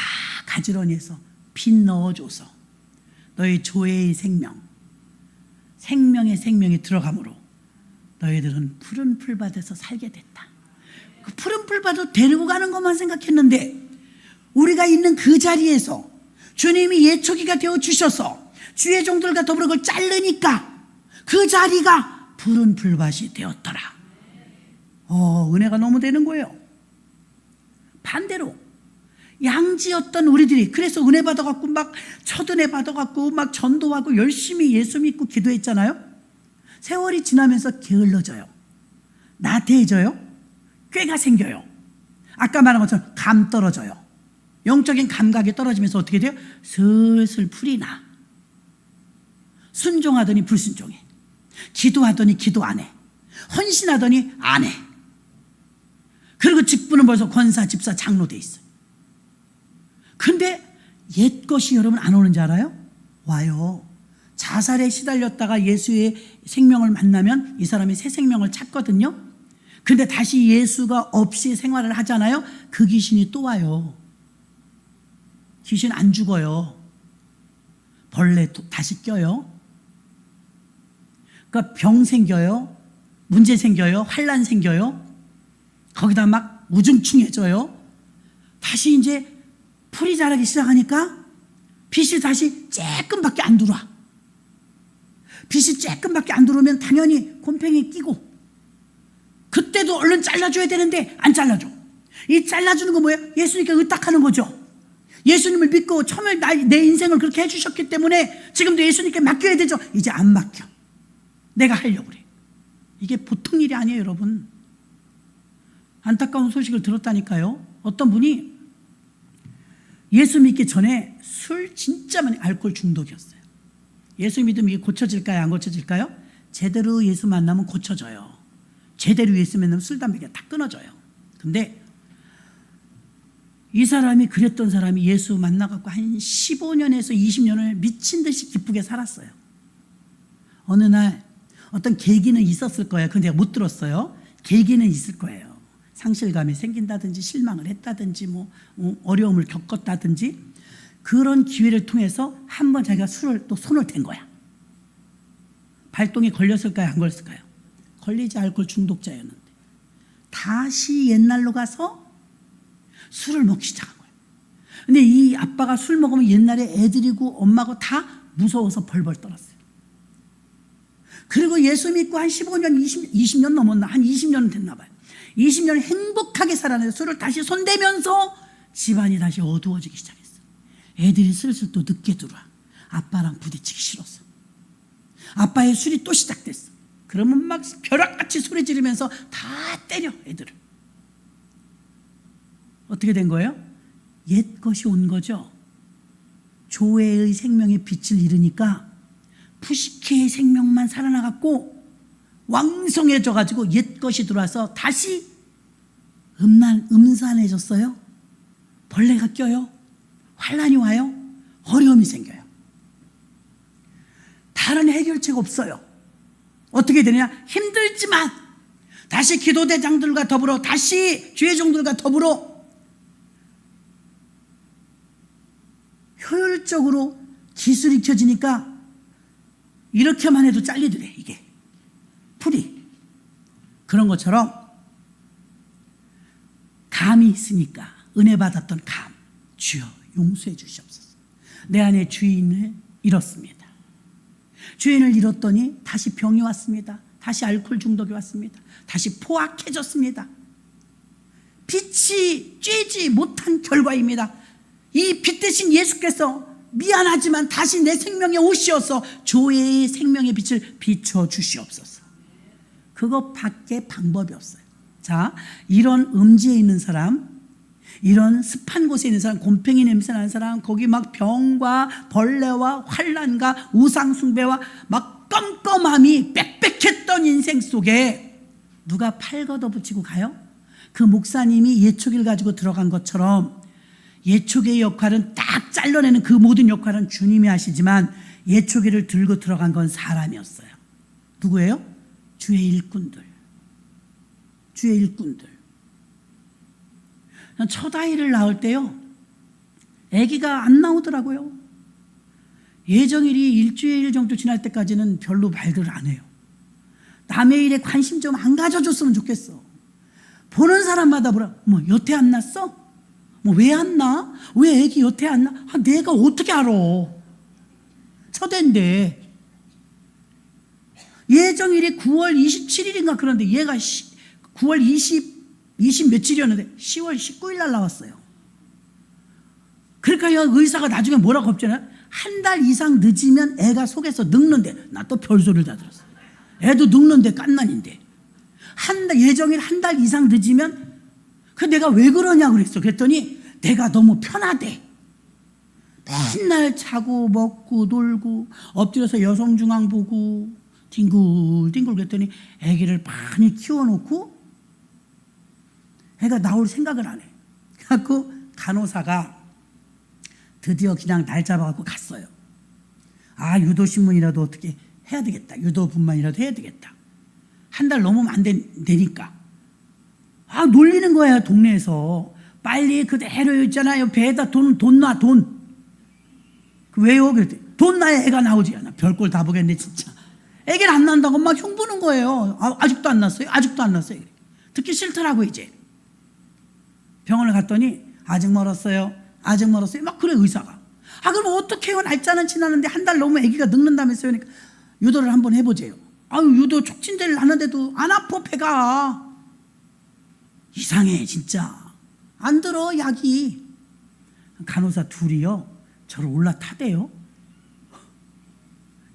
A: 가지런히해서 빛 넣어줘서 너희 조회의 생명의 생명이 들어감으로 너희들은 푸른 풀밭에서 살게 됐다. 그 푸른 풀밭으로 데리고 가는 것만 생각했는데 우리가 있는 그 자리에서 주님이 예초기가 되어주셔서 주의 종들과 더불어 그걸 자르니까 그 자리가 푸른 풀밭이 되었더라. 은혜가 너무 되는 거예요. 반대로 양지였던 우리들이 그래서 은혜 받아갖고 막 첫 은혜 받아갖고 막 전도하고 열심히 예수 믿고 기도했잖아요. 세월이 지나면서 게을러져요. 나태해져요. 꾀가 생겨요. 아까 말한 것처럼 감 떨어져요. 영적인 감각이 떨어지면서 어떻게 돼요? 슬슬 풀이 나. 순종하더니 불순종해. 기도하더니 기도 안 해. 헌신하더니 안 해. 그리고 직분은 벌써 권사, 집사, 장로 돼 있어요. 근데 옛 것이 여러분 안 오는지 알아요? 와요. 자살에 시달렸다가 예수의 생명을 만나면 이 사람이 새 생명을 찾거든요. 근데 다시 예수가 없이 생활을 하잖아요. 그 귀신이 또 와요. 귀신 안 죽어요. 벌레 다시 껴요. 그러니까 병 생겨요. 문제 생겨요. 환난 생겨요. 거기다 막 우중충해져요. 다시 이제 풀이 자라기 시작하니까 빛이 다시 조금밖에 안 들어와. 빛이 조금밖에 안 들어오면 당연히 곰팡이 끼고 그때도 얼른 잘라줘야 되는데 안 잘라줘. 이 잘라주는 거 뭐예요? 예수님께 의탁하는 거죠. 예수님을 믿고 처음에 내 인생을 그렇게 해주셨기 때문에 지금도 예수님께 맡겨야 되죠. 이제 안 맡겨. 내가 하려고 그래. 이게 보통 일이 아니에요, 여러분. 안타까운 소식을 들었다니까요. 어떤 분이 예수 믿기 전에 술 진짜 많이 알코올 중독이었어요. 예수 믿으면 이게 고쳐질까요? 안 고쳐질까요? 제대로 예수 만나면 고쳐져요. 제대로 예수 만나면 술, 담배가 다 끊어져요. 근데 이 사람이 그랬던 사람이 예수 만나갖고 한 15년에서 20년을 미친 듯이 기쁘게 살았어요. 어느 날 어떤 계기는 있었을 거예요. 근데 못 들었어요. 계기는 있을 거예요. 상실감이 생긴다든지 실망을 했다든지 뭐 어려움을 겪었다든지 그런 기회를 통해서 한번 자기가 술을 또 손을 댄 거야. 발동이 걸렸을까요? 안 걸렸을까요? 걸리지 알코올 중독자였는데 다시 옛날로 가서 술을 먹기 시작한 거예요. 근데 이 아빠가 술 먹으면 옛날에 애들이고 엄마고 다 무서워서 벌벌 떨었어요. 그리고 예수 믿고 한 15년, 20년 넘었나? 한 20년은 됐나 봐요. 20년을 행복하게 살아내서 술을 다시 손대면서 집안이 다시 어두워지기 시작했어요. 애들이 슬슬 또 늦게 들어와. 아빠랑 부딪히기 싫어서. 아빠의 술이 또 시작됐어. 그러면 막 벼락같이 소리 지르면서 다 때려 애들을. 어떻게 된 거예요? 옛 것이 온 거죠. 조회의 생명의 빛을 잃으니까 푸시케의 생명만 살아나갔고 왕성해져 가지고 옛 것이 들어와서 다시 음산해졌어요. 벌레가 껴요. 환란이 와요. 어려움이 생겨요. 다른 해결책 없어요. 어떻게 되느냐? 힘들지만 다시 기도대장들과 더불어, 다시 주의종들과 더불어 효율적으로 기술이 켜지니까 이렇게만 해도 잘리더래. 이게 풀이. 그런 것처럼 감이 있으니까 은혜 받았던 감, 주여 용서해 주시옵소서. 내 안에 주인을 잃었습니다. 주인을 잃었더니 다시 병이 왔습니다. 다시 알코올 중독이 왔습니다. 다시 포악해졌습니다. 빛이 쬐지 못한 결과입니다. 이 빛 대신 예수께서 미안하지만 다시 내 생명에 오시어서 조회의 생명의 빛을 비춰주시옵소서. 그것밖에 방법이 없어요. 자, 이런 음지에 있는 사람, 이런 습한 곳에 있는 사람, 곰팡이 냄새 나는 사람, 거기 막 병과 벌레와 환란과 우상숭배와 막 껌껌함이 빽빽했던 인생 속에 누가 팔 걷어붙이고 가요? 그 목사님이 예초기를 가지고 들어간 것처럼 예초기의 역할은 딱 잘라내는 그 모든 역할은 주님이 하시지만 예초기를 들고 들어간 건 사람이었어요. 누구예요? 주의 일꾼들. 주의 일꾼들. 첫 아이를 낳을 때요, 아기가 안 나오더라고요. 예정일이 일주일 정도 지날 때까지는 별로 말들을 안 해요. 남의 일에 관심 좀 안 가져줬으면 좋겠어. 보는 사람마다 뭐라, 뭐 여태 안 났어? 뭐 왜 안 나? 왜 아기 여태 안 나? 아, 내가 어떻게 알아? 첫 애인데. 예정일이 9월 27일인가 그런데 얘가 9월 20 며칠이었는데 10월 19일 날 나왔어요. 그러니까 의사가 나중에 뭐라고 했잖아요. 한 달 이상 늦으면 애가 속에서 늙는데. 나 또 별소리를 다 들었어. 애도 늙는데 깐난인데. 예정일 한 달 이상 늦으면, 그 내가 왜 그러냐 그랬어. 그랬더니 내가 너무 편하대. 맨날 자고 먹고 놀고 엎드려서 여성중앙 보고 뒹굴뒹굴. 그랬더니 아기를 많이 키워놓고 애가 나올 생각을 안 해. 그래갖고 간호사가 드디어 그냥 날 잡아갖고 갔어요. 아, 유도신문이라도 어떻게 해야 되겠다. 유도분만이라도 해야 되겠다. 한 달 넘으면 안 되니까. 아, 놀리는 거야, 동네에서. 빨리 그대로 있잖아요. 배에다 돈 놔, 돈. 왜요? 그랬더니 돈 놔야 애가 나오지. 나 별꼴 다 보겠네, 진짜. 애기를 안 낳는다고 막 흉보는 거예요. 아직도 안 났어요? 아직도 안 났어요. 듣기 싫더라고, 이제. 병원을 갔더니 아직 멀었어요. 아직 멀었어요. 막 그래, 의사가. 아, 그럼 어떻게 해요? 날짜는 지나는데 한 달 넘으면 아기가 늙는다면서요. 그러니까 유도를 한번 해보재요. 아유, 유도 촉진제를 하는데도 안 아파, 배가. 이상해, 진짜. 안 들어, 약이. 간호사 둘이요, 저를 올라타대요.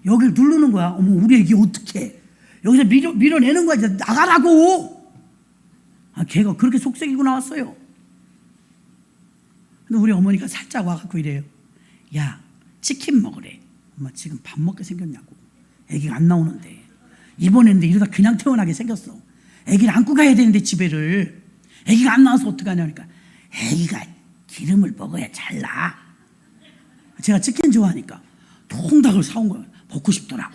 A: 여길 누르는 거야. 어머, 우리 애기 어떡해. 여기서 밀어내는 거야. 이제 나가라고. 아, 걔가 그렇게 속썩이고 나왔어요. 근데 우리 어머니가 살짝 와갖고 이래요. 야, 치킨 먹으래. 엄마 지금 밥 먹게 생겼냐고. 애기가 안 나오는데. 입원했는데 이러다 그냥 태어나게 생겼어. 애기를 안고 가야 되는데 집에를. 애기가 안 나와서 어떡하냐. 그러니까 애기가 기름을 먹어야 잘 나. 제가 치킨 좋아하니까 통닭을 사온 거예요. 먹고 싶더라고.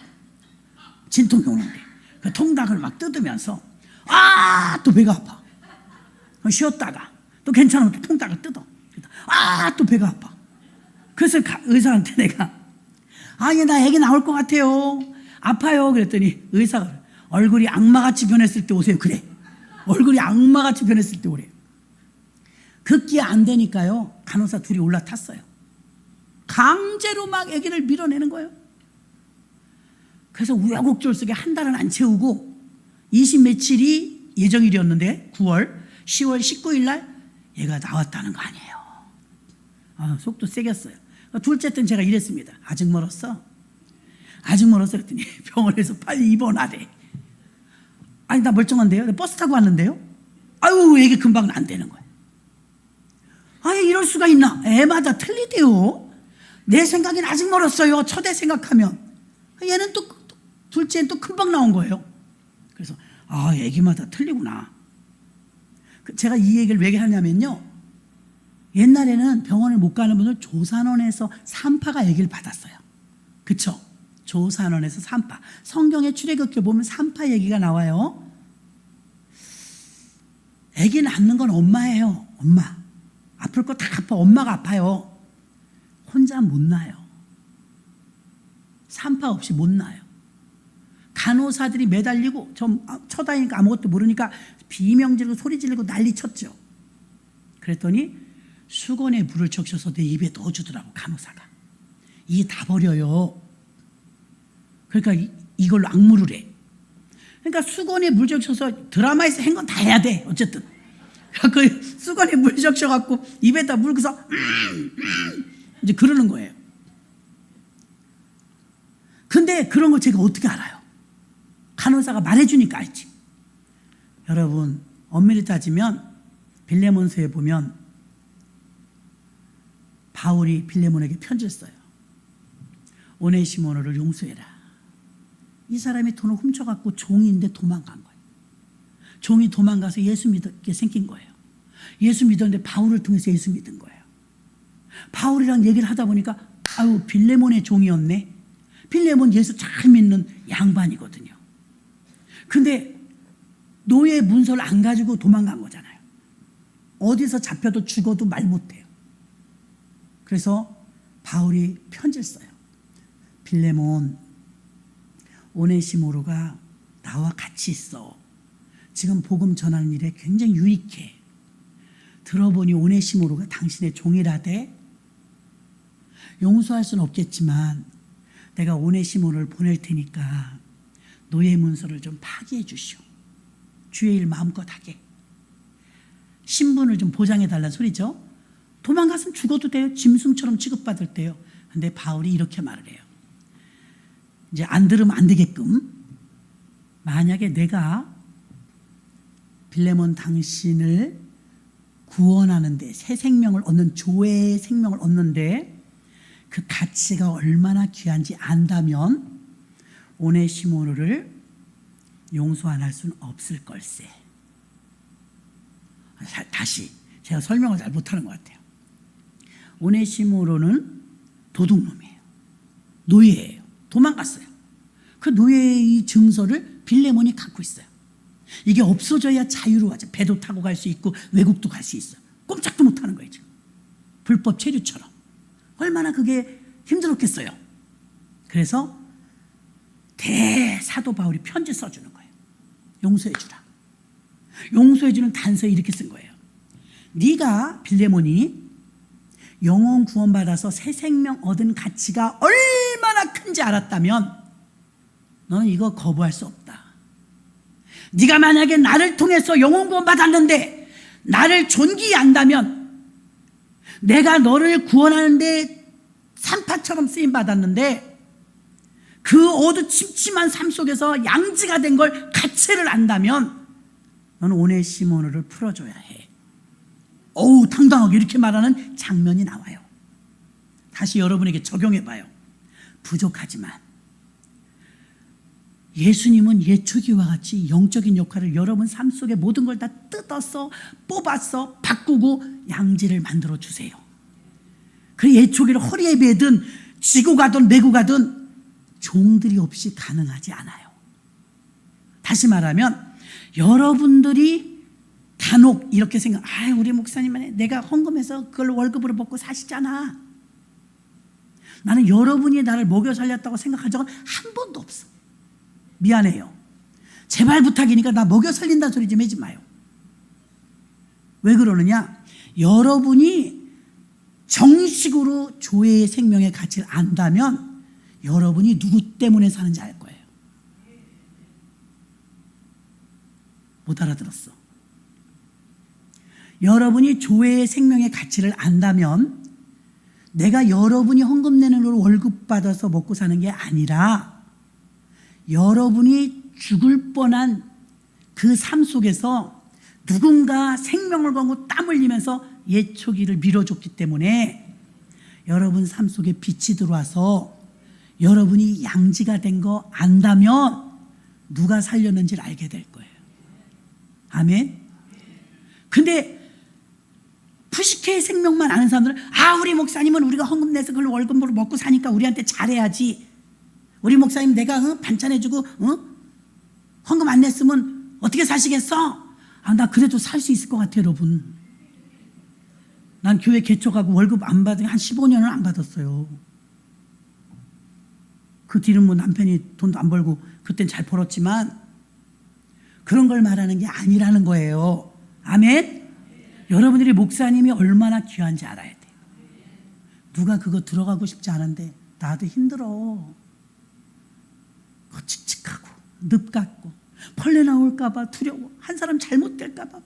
A: 진통이 오는데. 그 통닭을 막 뜯으면서 또 배가 아파. 쉬었다가 또 괜찮으면 또 통닭을 뜯어. 또 배가 아파. 그래서 의사한테 내가 나 애기 나올 것 같아요. 아파요. 그랬더니 의사가 얼굴이 악마같이 변했을 때 오세요. 그래. 얼굴이 악마같이 변했을 때 오래. 급기야 안 되니까요. 간호사 둘이 올라탔어요. 강제로 막 아기를 밀어내는 거예요. 그래서 우여곡절 속에 한 달은 안 채우고 20 며칠이 예정일이었는데 10월 19일 날 얘가 나왔다는 거 아니에요. 속도 세겠어요. 둘째 때는 제가 이랬습니다. 아직 멀었어? 아직 멀었어? 그랬더니 병원에서 빨리 입원하래. 아니, 나 멀쩡한데요? 버스 타고 왔는데요? 아유, 애기 금방 안 되는 거예요. 아예 이럴 수가 있나? 애마다 틀리대요. 내 생각엔 아직 멀었어요. 첫애 생각하면. 얘는 또 둘째는 또 금방 나온 거예요. 그래서 애기마다 틀리구나. 제가 이 얘기를 왜 하냐면요, 옛날에는 병원을 못 가는 분들 조산원에서 산파가 얘기를 받았어요. 그쵸? 조산원에서 산파. 성경의 출애굽기 보면 산파 얘기가 나와요. 애기 낳는 건 엄마예요. 엄마. 아플 거 다 아파. 엄마가 아파요. 혼자 못 낳아요. 산파 없이 못 낳아요. 간호사들이 매달리고 쳐다니니까 아무것도 모르니까 비명 지르고 소리 지르고 난리 쳤죠. 그랬더니 수건에 물을 적셔서 내 입에 넣어주더라고, 간호사가. 이게 다 버려요. 그러니까 이걸로 악물을 해. 그러니까 수건에 물 적셔서 드라마에서 한 건 다 해야 돼. 어쨌든 그 수건에 물 적셔갖고 입에다 물고서 이제 그러는 거예요. 근데 그런 거 제가 어떻게 알아요? 간호사가 말해주니까 알지. 여러분, 엄밀히 따지면 빌레몬서에 보면 바울이 빌레몬에게 편지를 써요. 오네시모노를 용서해라. 이 사람이 돈을 훔쳐갖고 종인데 도망간 거예요. 종이 도망가서 예수 믿게 생긴 거예요. 예수 믿었는데 바울을 통해서 예수 믿은 거예요. 바울이랑 얘기를 하다 보니까 빌레몬의 종이었네. 빌레몬 예수 잘 믿는 양반이거든요. 근데 노예 문서를 안 가지고 도망간 거잖아요. 어디서 잡혀도 죽어도 말 못해요. 그래서 바울이 편지를 써요. 빌레몬, 오네시모로가 나와 같이 있어. 지금 복음 전하는 일에 굉장히 유익해. 들어보니 오네시모로가 당신의 종이라대. 용서할 수는 없겠지만 내가 오네시모로를 보낼 테니까 노예 문서를 좀 파기해 주시오. 주의 일 마음껏 하게. 신분을 좀 보장해 달라는 소리죠. 도망갔으면 죽어도 돼요. 짐승처럼 취급받을 때요. 근데 바울이 이렇게 말을 해요. 이제 안 들으면 안 되게끔, 만약에 내가 빌레몬 당신을 구원하는데, 새 생명을 얻는, 조회의 생명을 얻는데 그 가치가 얼마나 귀한지 안다면 오네시모로를 용서 안 할 수는 없을 걸세. 다시 제가 설명을 잘 못하는 것 같아요. 오네시모로는 도둑놈이에요. 노예예요. 도망갔어요. 그 노예의 증서를 빌레몬이 갖고 있어요. 이게 없어져야 자유로워져. 배도 타고 갈 수 있고 외국도 갈 수 있어요. 꼼짝도 못하는 거예요, 지금. 불법 체류처럼. 얼마나 그게 힘들었겠어요. 그래서 대사도 바울이 편지 써주는 거예요. 용서해 주라. 용서해 주는 단서에 이렇게 쓴 거예요. 네가 빌레몬이 영혼 구원받아서 새 생명 얻은 가치가 얼마나 큰지 알았다면 너는 이거 거부할 수 없다. 네가 만약에 나를 통해서 영혼 구원받았는데 나를 존귀히 안다면, 내가 너를 구원하는데 산파처럼 쓰임받았는데 그 어두침침한 삶 속에서 양지가 된 걸 가치를 안다면 너는 오네시모노를 풀어줘야 해. 어우, 당당하게 이렇게 말하는 장면이 나와요. 다시 여러분에게 적용해봐요. 부족하지만 예수님은 예초기와 같이 영적인 역할을 여러분 삶 속에 모든 걸 다 뜯어서 뽑아서 바꾸고 양지를 만들어 주세요. 그 예초기를 허리에 매든 지고 가든 메고 가든 종들이 없이 가능하지 않아요. 다시 말하면 여러분들이 간혹 이렇게 생각, 우리 목사님은 내가 헌금해서 그걸 월급으로 먹고 사시잖아. 나는 여러분이 나를 먹여 살렸다고 생각한 적은 한 번도 없어. 미안해요. 제발 부탁이니까 나 먹여 살린다는 소리 좀 하지 마요. 왜 그러느냐? 여러분이 정식으로 조회의 생명의 가치를 안다면 여러분이 누구 때문에 사는지 알 거예요. 못 알아들었어. 여러분이 조회의 생명의 가치를 안다면 내가 여러분이 헌금 내는 걸 월급 받아서 먹고 사는 게 아니라 여러분이 죽을 뻔한 그 삶 속에서 누군가 생명을 걸고 땀 흘리면서 예초기를 밀어줬기 때문에 여러분 삶 속에 빛이 들어와서 여러분이 양지가 된 거 안다면 누가 살렸는지를 알게 될 거예요. 아멘. 근데 푸시케의 생명만 아는 사람들은 우리 목사님은 우리가 헌금 내서 그걸 월급으로 먹고 사니까 우리한테 잘해야지. 우리 목사님 내가 반찬해주고 헌금 안 냈으면 어떻게 사시겠어? 나 그래도 살 수 있을 것 같아요, 여러분. 난 교회 개척하고 월급 안 받은 한 15년을 안 받았어요. 그 뒤는 뭐 남편이 돈도 안 벌고 그땐 잘 벌었지만 그런 걸 말하는 게 아니라는 거예요. 아멘? 여러분들이 목사님이 얼마나 귀한지 알아야 돼요. 누가 그거 들어가고 싶지 않은데 나도 힘들어. 칙칙하고 늪 같고 벌레 나올까 봐 두려워. 한 사람 잘못될까 봐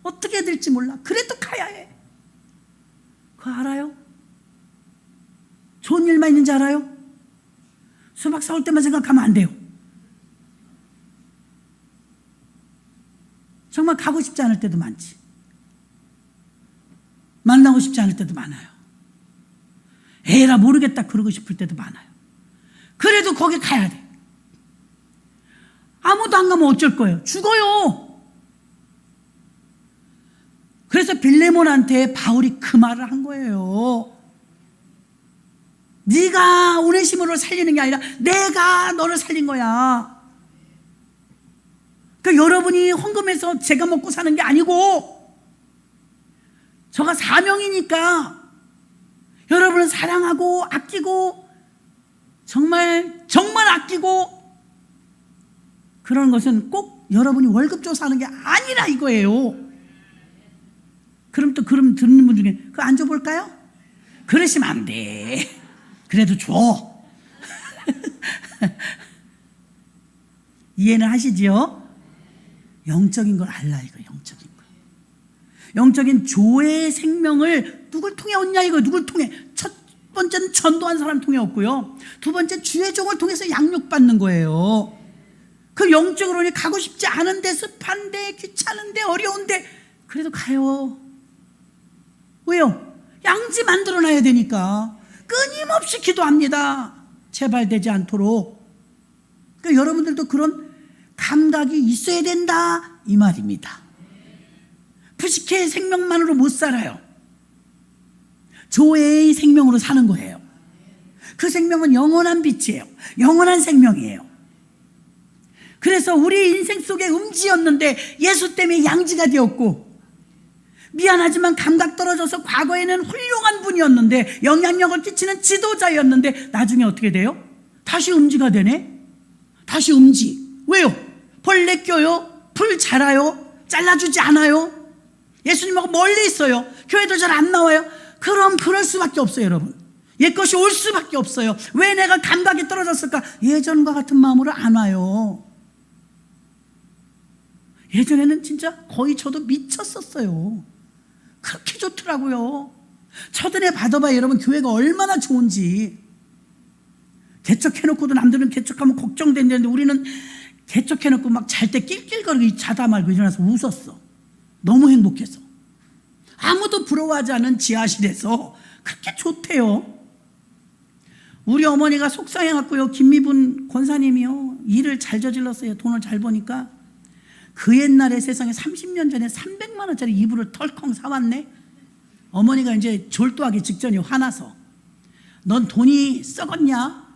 A: 어떻게 될지 몰라. 그래도 가야 해. 그거 알아요? 좋은 일만 있는지 알아요? 수박 사올 때만 생각하면 안 돼요. 정말 가고 싶지 않을 때도 많지. 만나고 싶지 않을 때도 많아요. 에라 모르겠다 그러고 싶을 때도 많아요. 그래도 거기 가야 돼. 아무도 안 가면 어쩔 거예요? 죽어요. 그래서 빌레몬한테 바울이 그 말을 한 거예요. 네가 오네시모를 살리는 게 아니라 내가 너를 살린 거야. 그러니까 여러분이 헌금해서 제가 먹고 사는 게 아니고 저가 사명이니까 여러분을 사랑하고 아끼고 정말 아끼고 그런 것은 꼭 여러분이 월급 줘서 하는 게 아니라 이거예요. 그럼 듣는 분 중에 그거 안 줘볼까요? 그러시면 안 돼. 그래도 줘. 이해는 하시지요? 영적인 걸 알라 이거. 영적인 거. 영적인 조의 생명을 누굴 통해 얻냐 이거. 누굴 통해? 첫 번째는 전도한 사람 통해 얻고요. 두 번째 주의 종을 통해서 양육받는 거예요. 그 영적으로는 가고 싶지 않은데 습한데 귀찮은데 어려운데 그래도 가요. 왜요? 양지 만들어놔야 되니까. 끊임없이 기도합니다. 제발 되지 않도록. 그러니까 여러분들도 그런 감각이 있어야 된다 이 말입니다. 푸시케의 생명만으로 못 살아요. 조의 생명으로 사는 거예요. 그 생명은 영원한 빛이에요. 영원한 생명이에요. 그래서 우리 인생 속에 음지였는데 예수 때문에 양지가 되었고, 미안하지만 감각 떨어져서 과거에는 훌륭한 분이었는데 영향력을 끼치는 지도자였는데 나중에 어떻게 돼요? 다시 음지가 되네? 다시 음지. 왜요? 벌레 껴요? 풀 자라요? 잘라주지 않아요? 예수님하고 멀리 있어요. 교회도 잘 안 나와요. 그럼 그럴 수밖에 없어요, 여러분. 옛것이 올 수밖에 없어요. 왜 내가 감각이 떨어졌을까? 예전과 같은 마음으로 안 와요. 예전에는 진짜 거의 저도 미쳤었어요. 그렇게 좋더라고요. 첫은혜 받아봐요, 여러분. 교회가 얼마나 좋은지. 개척해놓고도 남들은 개척하면 걱정된다는데 우리는 개척해놓고 막 잘 때 낄낄거리고 자다 말고 일어나서 웃었어. 너무 행복해서. 아무도 부러워하지 않은 지하실에서 그렇게 좋대요. 우리 어머니가 속상해갖고요, 김미분 권사님이요, 일을 잘 저질렀어요. 돈을 잘 버니까 그 옛날에 세상에 30년 전에 300만 원짜리 이불을 털컹 사왔네. 어머니가 이제 졸도하기 직전이 화나서, 넌 돈이 썩었냐?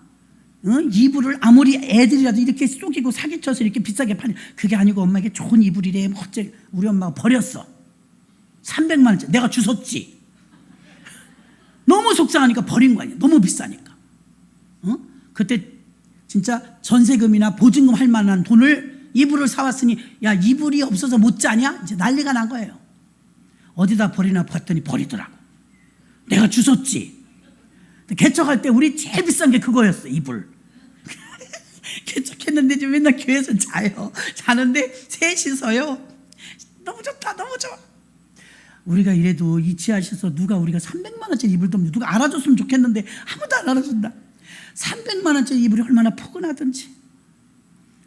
A: 응? 이불을 아무리 애들이라도 이렇게 속이고 사기쳐서 이렇게 비싸게 파니, 그게 아니고 엄마에게 좋은 이불이래. 어째 우리 엄마가 버렸어. 300만 원짜리 내가 주웠지. 너무 속상하니까 버린 거 아니야. 너무 비싸니까. 응? 그때 진짜 전세금이나 보증금 할 만한 돈을 이불을 사왔으니, 야, 이불이 없어서 못 자냐? 이제 난리가 난 거예요. 어디다 버리나 봤더니 버리더라고. 내가 주웠지. 개척할 때 우리 제일 비싼 게 그거였어, 이불. 개척했는데 지금 맨날 교회에서 자요. 자는데 셋이서요. 너무 좋다, 너무 좋아. 우리가 이래도 이치하셔서 누가 우리가 300만 원짜리 이불 좀 누가 알아줬으면 좋겠는데 아무도 안 알아준다. 300만 원짜리 이불이 얼마나 포근하든지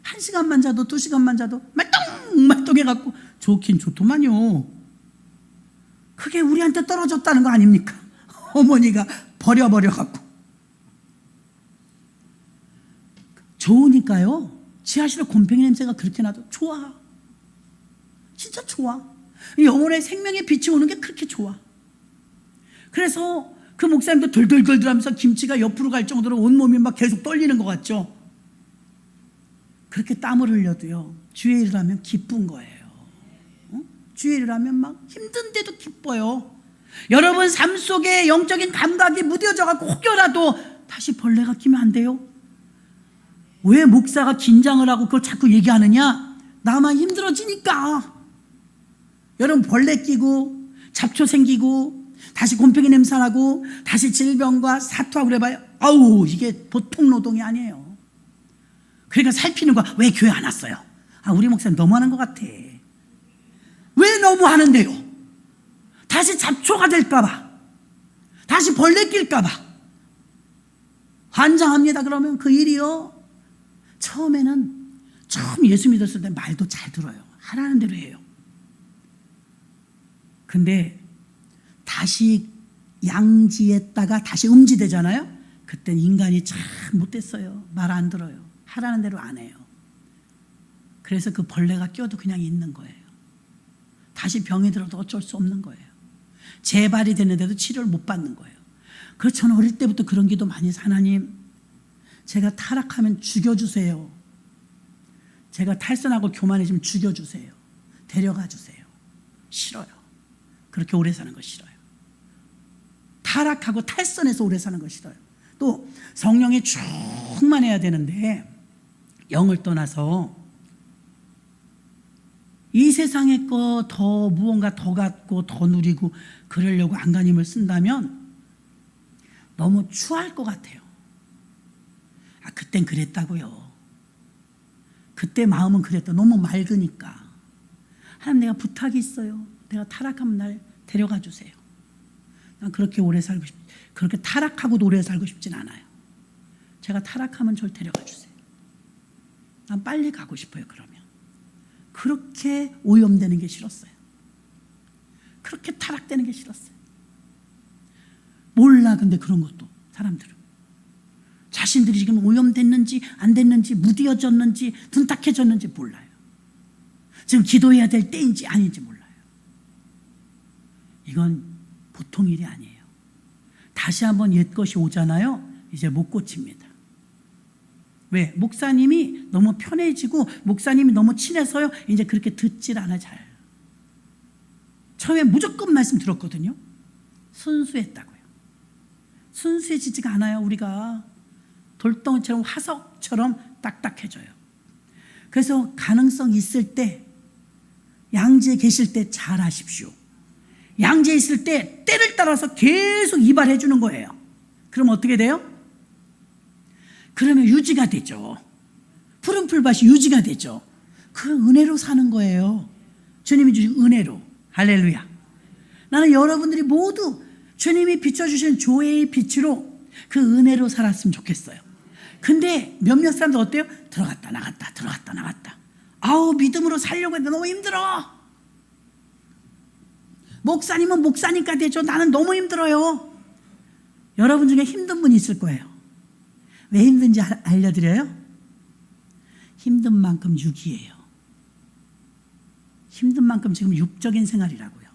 A: 1시간만 자도 2시간만 자도 말똥말똥해갖고 좋긴 좋더만요. 그게 우리한테 떨어졌다는 거 아닙니까? 어머니가 버려갖고. 좋으니까요. 지하실에 곰팡이 냄새가 그렇게 나도 좋아. 진짜 좋아. 영혼의 생명의 빛이 오는 게 그렇게 좋아. 그래서 그 목사님도 덜덜덜덜 하면서 김치가 옆으로 갈 정도로 온몸이 막 계속 떨리는 것 같죠. 그렇게 땀을 흘려도요, 주의 일을 하면 기쁜 거예요. 주의 일을 하면 막 힘든데도 기뻐요. 여러분 삶 속에 영적인 감각이 무뎌져갖고 혹여라도 다시 벌레가 끼면 안 돼요. 왜 목사가 긴장을 하고 그걸 자꾸 얘기하느냐? 나만 힘들어지니까. 여러분 벌레 끼고 잡초 생기고 다시 곰팡이 냄새 나고 다시 질병과 사투하고 그래봐요. 아우, 이게 보통 노동이 아니에요. 그러니까 살피는 거야. 왜 교회 안 왔어요? 아, 우리 목사님 너무하는 것 같아. 왜 너무하는데요? 다시 잡초가 될까봐, 다시 벌레 낄까봐 환장합니다. 그러면 그 일이요, 처음 예수 믿었을 때 말도 잘 들어요. 하라는 대로 해요. 근데 다시 양지했다가 다시 음지되잖아요. 그땐 인간이 참 못됐어요. 말 안 들어요. 하라는 대로 안 해요. 그래서 그 벌레가 껴도 그냥 있는 거예요. 다시 병이 들어도 어쩔 수 없는 거예요. 재발이 되는데도 치료를 못 받는 거예요. 그래서 저는 어릴 때부터 그런 기도 많이 해서, 하나님, 제가 타락하면 죽여주세요. 제가 탈선하고 교만해지면 죽여주세요. 데려가 주세요. 싫어요. 그렇게 오래 사는 거 싫어요. 타락하고 탈선해서 오래 사는 거 싫어요. 또 성령이 충만해야 되는데 영을 떠나서 이 세상의 거 더 무언가 더 갖고 더 누리고 그러려고 안간힘을 쓴다면 너무 추할 것 같아요. 아, 그땐 그랬다고요. 그때 마음은 그랬다. 너무 맑으니까. 하나님, 내가 부탁이 있어요. 내가 타락하면 날 데려가 주세요. 난 그렇게 오래 살고 그렇게 타락하고도 오래 살고 싶진 않아요. 제가 타락하면 절 데려가 주세요. 난 빨리 가고 싶어요. 그러면 그렇게 오염되는 게 싫었어요. 그렇게 타락되는 게 싫었어요. 몰라. 근데 그런 것도 사람들은 자신들이 지금 오염됐는지 안 됐는지 무뎌졌는지 둔탁해졌는지 몰라요. 지금 기도해야 될 때인지 아닌지 몰라요. 이건 보통 일이 아니에요. 다시 한번 옛 것이 오잖아요. 이제 못 고칩니다. 왜? 목사님이 너무 편해지고 목사님이 너무 친해서요, 이제 그렇게 듣질 않아. 잘 처음에 무조건 말씀 들었거든요. 순수했다고요. 순수해지지가 않아요. 우리가 돌덩이처럼 화석처럼 딱딱해져요. 그래서 가능성 있을 때, 양지에 계실 때 잘하십시오. 양지에 있을 때 때를 따라서 계속 이발해 주는 거예요. 그럼 어떻게 돼요? 그러면 유지가 되죠. 푸른 풀밭이 유지가 되죠. 그 은혜로 사는 거예요. 주님이 주신 은혜로. 할렐루야. 나는 여러분들이 모두 주님이 비춰주신 조회의 빛으로 그 은혜로 살았으면 좋겠어요. 근데 몇몇 사람들 어때요? 들어갔다 나갔다 들어갔다 나갔다. 아우, 믿음으로 살려고 했는데 너무 힘들어. 목사님은 목사니까 되죠. 나는 너무 힘들어요. 여러분 중에 힘든 분이 있을 거예요. 왜 힘든지 알려드려요? 힘든 만큼 육이에요. 힘든 만큼 지금 육적인 생활이라고요.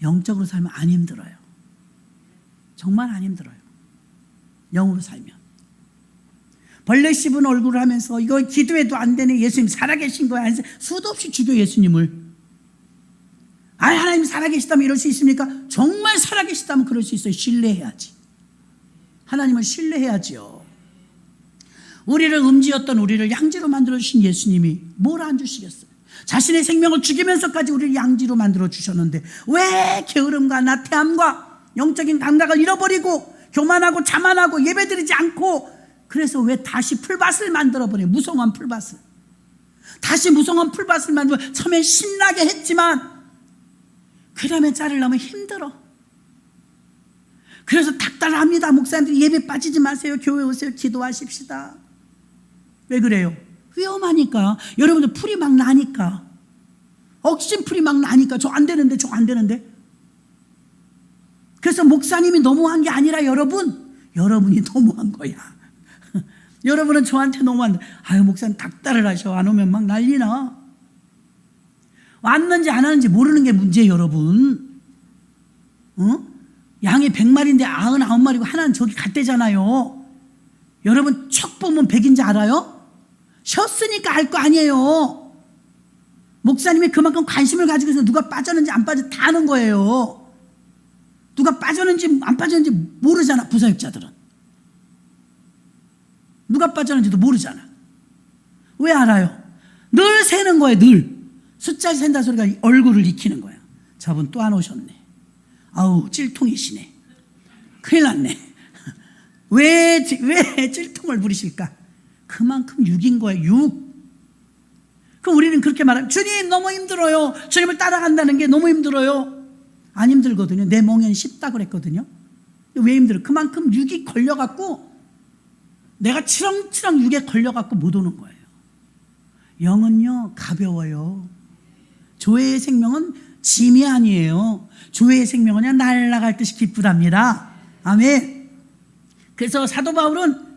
A: 영적으로 살면 안 힘들어요. 정말 안 힘들어요. 영으로 살면. 벌레 씹은 얼굴을 하면서 이거 기도해도 안 되네, 예수님 살아계신 거야, 수도 없이 죽여 예수님을. 아, 하나님 살아계시다면 이럴 수 있습니까? 정말 살아계시다면 그럴 수 있어요. 신뢰해야지. 하나님을 신뢰해야지요. 우리를 음지였던 우리를 양지로 만들어주신 예수님이 뭘 안 주시겠어요? 자신의 생명을 죽이면서까지 우리를 양지로 만들어 주셨는데 왜 게으름과 나태함과 영적인 감각을 잃어버리고 교만하고 자만하고 예배드리지 않고, 그래서 왜 다시 풀밭을 만들어버려요? 무성한 풀밭을. 다시 무성한 풀밭을 만들어 처음에 신나게 했지만 그 다음에 자르려면 힘들어. 그래서 닥달합니다. 목사님들 예배 빠지지 마세요. 교회 오세요. 기도하십시다. 왜 그래요? 위험하니까. 여러분들 풀이 막 나니까. 억신 풀이 막 나니까 저 안 되는데 저 안 되는데. 그래서 목사님이 너무한 게 아니라 여러분이 너무한 거야. 여러분은 저한테 너무한다. 아유 목사님 닥달을 하셔. 안 오면 막 난리나. 왔는지 안 왔는지 모르는 게 문제예요 여러분. 양이 100마리인데 99마리고 하나는 저기 갔대잖아요. 여러분 척 보면 100인지 알아요? 쉬었으니까 알 거 아니에요. 목사님이 그만큼 관심을 가지고 있어서 누가 빠졌는지 안 빠졌는지 다 아는 거예요. 누가 빠졌는지 안 빠졌는지 모르잖아. 부사역자들은 누가 빠졌는지도 모르잖아. 왜 알아요? 늘 세는 거예요. 늘 숫자 센다 소리가 얼굴을 익히는 거예요. 저분 또 안 오셨네. 아우 찔통이시네. 큰일 났네. 왜 찔통을 부리실까? 그만큼 육인 거예요. 육. 그럼 우리는 그렇게 말하면 주님 너무 힘들어요. 주님을 따라간다는 게 너무 힘들어요. 안 힘들거든요. 내 멍에는 쉽다 그랬거든요. 왜 힘들어? 그만큼 육이 걸려갖고 내가 치렁치렁 육에 걸려갖고 못 오는 거예요. 영은요 가벼워요. 조회의 생명은 짐이 아니에요. 조회의 생명은 그냥 날아갈 듯이 기쁘답니다. 아멘. 그래서 사도 바울은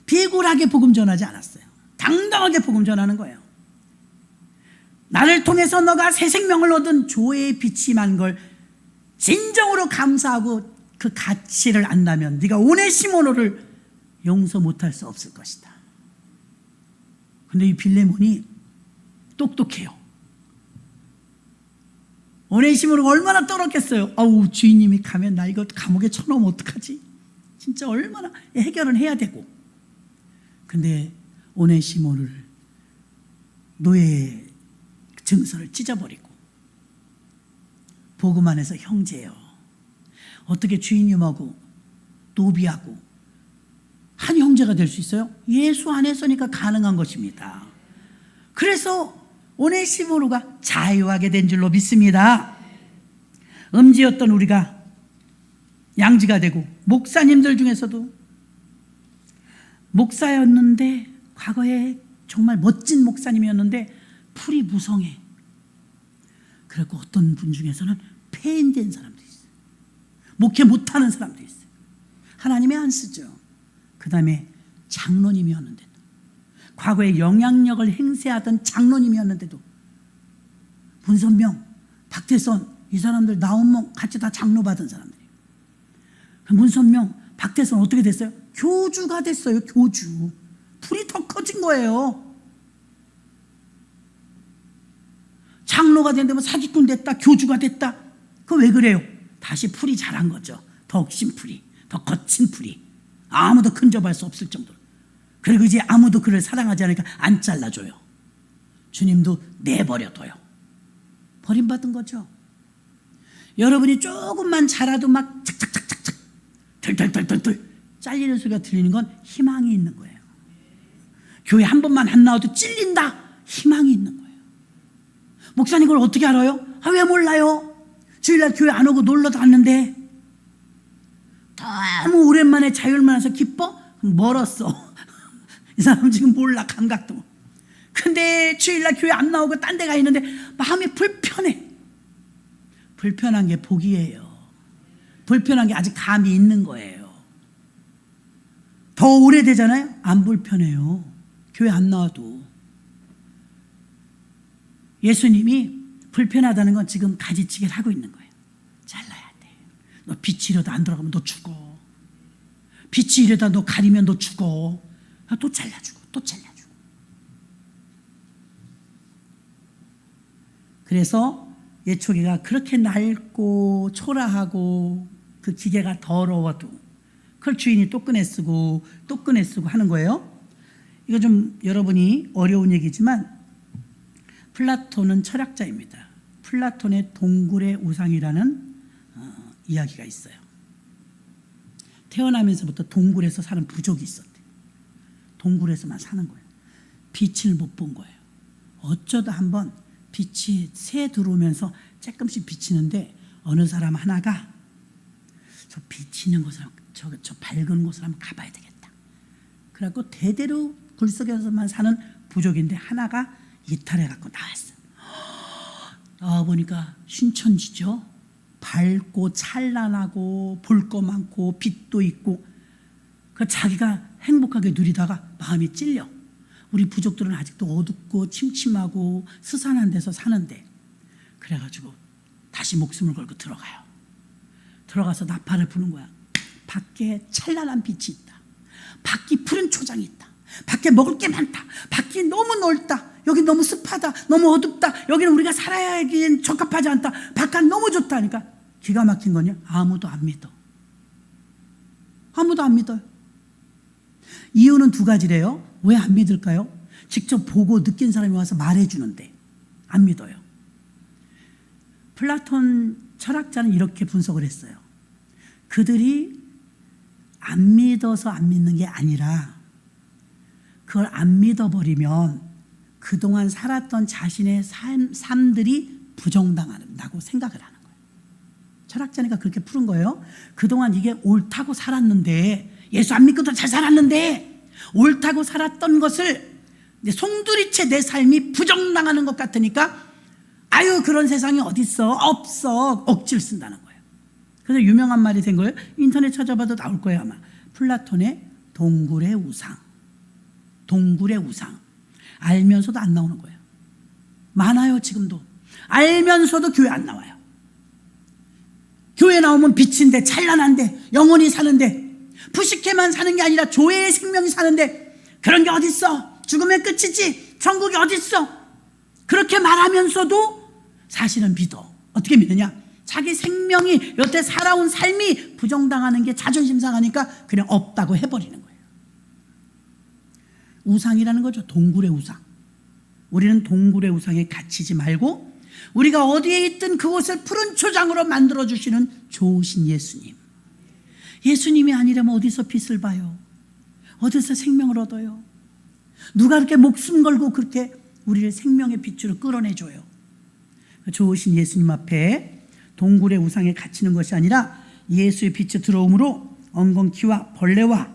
A: 비굴하게 복음 전하지 않았어요. 당당하게 복음 전하는 거예요. 나를 통해서 너가 새 생명을 얻은 조회의 빛이 만 걸 진정으로 감사하고 그 가치를 안다면 네가 오네시모노를 용서 못할 수 없을 것이다. 근데 이 빌레몬이 똑똑해요. 오네시모노가 얼마나 떨었겠어요. 아우 주인님이 가면 나 이거 감옥에 쳐넣으면 어떡하지? 진짜 얼마나 해결은 해야 되고. 근데 오네시모를 노예 증서를 찢어버리고 복음 안에서 형제요. 어떻게 주인님하고 노비하고 한 형제가 될 수 있어요? 예수 안에서니까 가능한 것입니다. 그래서 오네시모로가 자유하게 된 줄로 믿습니다. 음지였던 우리가 양지가 되고, 목사님들 중에서도 목사였는데 과거에 정말 멋진 목사님이었는데 풀이 무성해. 그리고 어떤 분 중에서는 폐인된 사람도 있어요. 목회 못하는 사람도 있어요. 하나님이 안 쓰죠. 그 다음에 장로님이었는데도, 과거에 영향력을 행사하던 장로님이었는데도, 문선명, 박태선 이 사람들 나온몽 같이 다 장로 받은 사람들이에요. 문선명, 박태선 어떻게 됐어요? 교주가 됐어요. 교주. 풀이 더 커진 거예요. 장로가 됐는데 뭐 사기꾼 됐다, 교주가 됐다. 그거 왜 그래요? 다시 풀이 자란 거죠. 더 억신 풀이, 더 거친 풀이. 아무도 근접할 수 없을 정도로. 그리고 이제 아무도 그를 사랑하지 않으니까 안 잘라줘요. 주님도 내버려둬요. 버림받은 거죠. 여러분이 조금만 자라도 막 착착착착착 덜덜덜덜덜 잘리는 소리가 들리는 건 희망이 있는 거예요. 교회 한 번만 안 나와도 찔린다, 희망이 있는 거예요. 목사님 그걸 어떻게 알아요? 왜 몰라요? 주일날 교회 안 오고 놀러도 왔는데. 너무 오랜만에 자유를 만나서 기뻐? 멀었어. 이 사람 지금 몰라, 감각도. 근데 주일날 교회 안 나오고 딴 데 가 있는데 마음이 불편해. 불편한 게 복이에요. 불편한 게 아직 감이 있는 거예요. 더 오래되잖아요? 안 불편해요. 교회 안 나와도. 예수님이 불편하다는 건 지금 가지치기를 하고 있는 거예요. 잘라야 돼. 너 빛이 이러다 안 들어가면 너 죽어. 빛이 이러다 너 가리면 너 죽어. 또 잘라주고 또 잘라주고. 그래서 예초기가 그렇게 낡고 초라하고 그 기계가 더러워도 그걸 주인이 또 꺼내 쓰고 또 꺼내 쓰고 하는 거예요. 이거 좀 여러분이 어려운 얘기지만 플라톤은 철학자입니다. 플라톤의 동굴의 우상이라는 이야기가 있어요. 태어나면서부터 동굴에서 사는 부족이 있었대. 동굴에서만 사는 거예요. 빛을 못 본 거예요. 어쩌다 한번 빛이 새 들어오면서 조금씩 비치는데 어느 사람 하나가 저 비치는 곳을 저 밝은 곳을 한번 가봐야 되겠다. 그래갖고 대대로 굴속에서만 사는 부족인데 하나가 이탈해 갖고 나왔어. 나와 보니까 신천지죠. 밝고 찬란하고 볼 거 많고 빛도 있고 그 자기가 행복하게 누리다가 마음이 찔려. 우리 부족들은 아직도 어둡고 침침하고 스산한 데서 사는데 그래가지고 다시 목숨을 걸고 들어가요. 들어가서 나팔을 부는 거야. 밖에 찬란한 빛이 있다. 밖이 푸른 초장이 있다. 밖에 먹을 게 많다. 밖이 너무 넓다. 여기 너무 습하다. 너무 어둡다. 여기는 우리가 살아야 하기엔 적합하지 않다. 바깥 너무 좋다니까. 기가 막힌 거냐? 아무도 안 믿어. 아무도 안 믿어요. 이유는 두 가지래요. 왜 안 믿을까요? 직접 보고 느낀 사람이 와서 말해주는데 안 믿어요. 플라톤 철학자는 이렇게 분석을 했어요. 그들이 안 믿어서 안 믿는 게 아니라 그걸 안 믿어버리면 그동안 살았던 자신의 삶들이 부정당한다고 생각을 하는 거예요. 철학자니까 그렇게 푸른 거예요. 그동안 이게 옳다고 살았는데, 예수 안 믿고도 잘 살았는데 옳다고 살았던 것을 송두리째 내 삶이 부정당하는 것 같으니까 아유 그런 세상이 어딨어, 없어, 억지를 쓴다는 거예요. 그래서 유명한 말이 된 거예요. 인터넷 찾아봐도 나올 거예요 아마. 플라톤의 동굴의 우상. 동굴의 우상. 알면서도 안 나오는 거예요. 많아요 지금도. 알면서도 교회 안 나와요. 교회 나오면 빛인데 찬란한데 영원히 사는데 푸시케만 사는 게 아니라 조회의 생명이 사는데 그런 게 어딨어. 죽으면 끝이지. 천국이 어딨어. 그렇게 말하면서도 사실은 믿어. 어떻게 믿느냐? 자기 생명이 여태 살아온 삶이 부정당하는 게 자존심 상하니까 그냥 없다고 해버리는 거예요. 우상이라는 거죠. 동굴의 우상. 우리는 동굴의 우상에 갇히지 말고 우리가 어디에 있든 그곳을 푸른 초장으로 만들어주시는 좋으신 예수님. 예수님이 아니라면 어디서 빛을 봐요? 어디서 생명을 얻어요? 누가 그렇게 목숨 걸고 그렇게 우리를 생명의 빛으로 끌어내줘요? 좋으신 예수님 앞에 동굴의 우상에 갇히는 것이 아니라 예수의 빛에 들어옴으로 엉겅퀴와 벌레와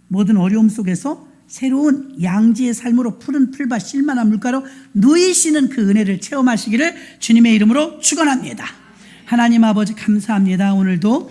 A: 모든 어려움 속에서 새로운 양지의 삶으로 푸른 풀밭 실만한 물가로 누이시는 그 은혜를 체험하시기를 주님의 이름으로 축원합니다. 하나님 아버지 감사합니다. 오늘도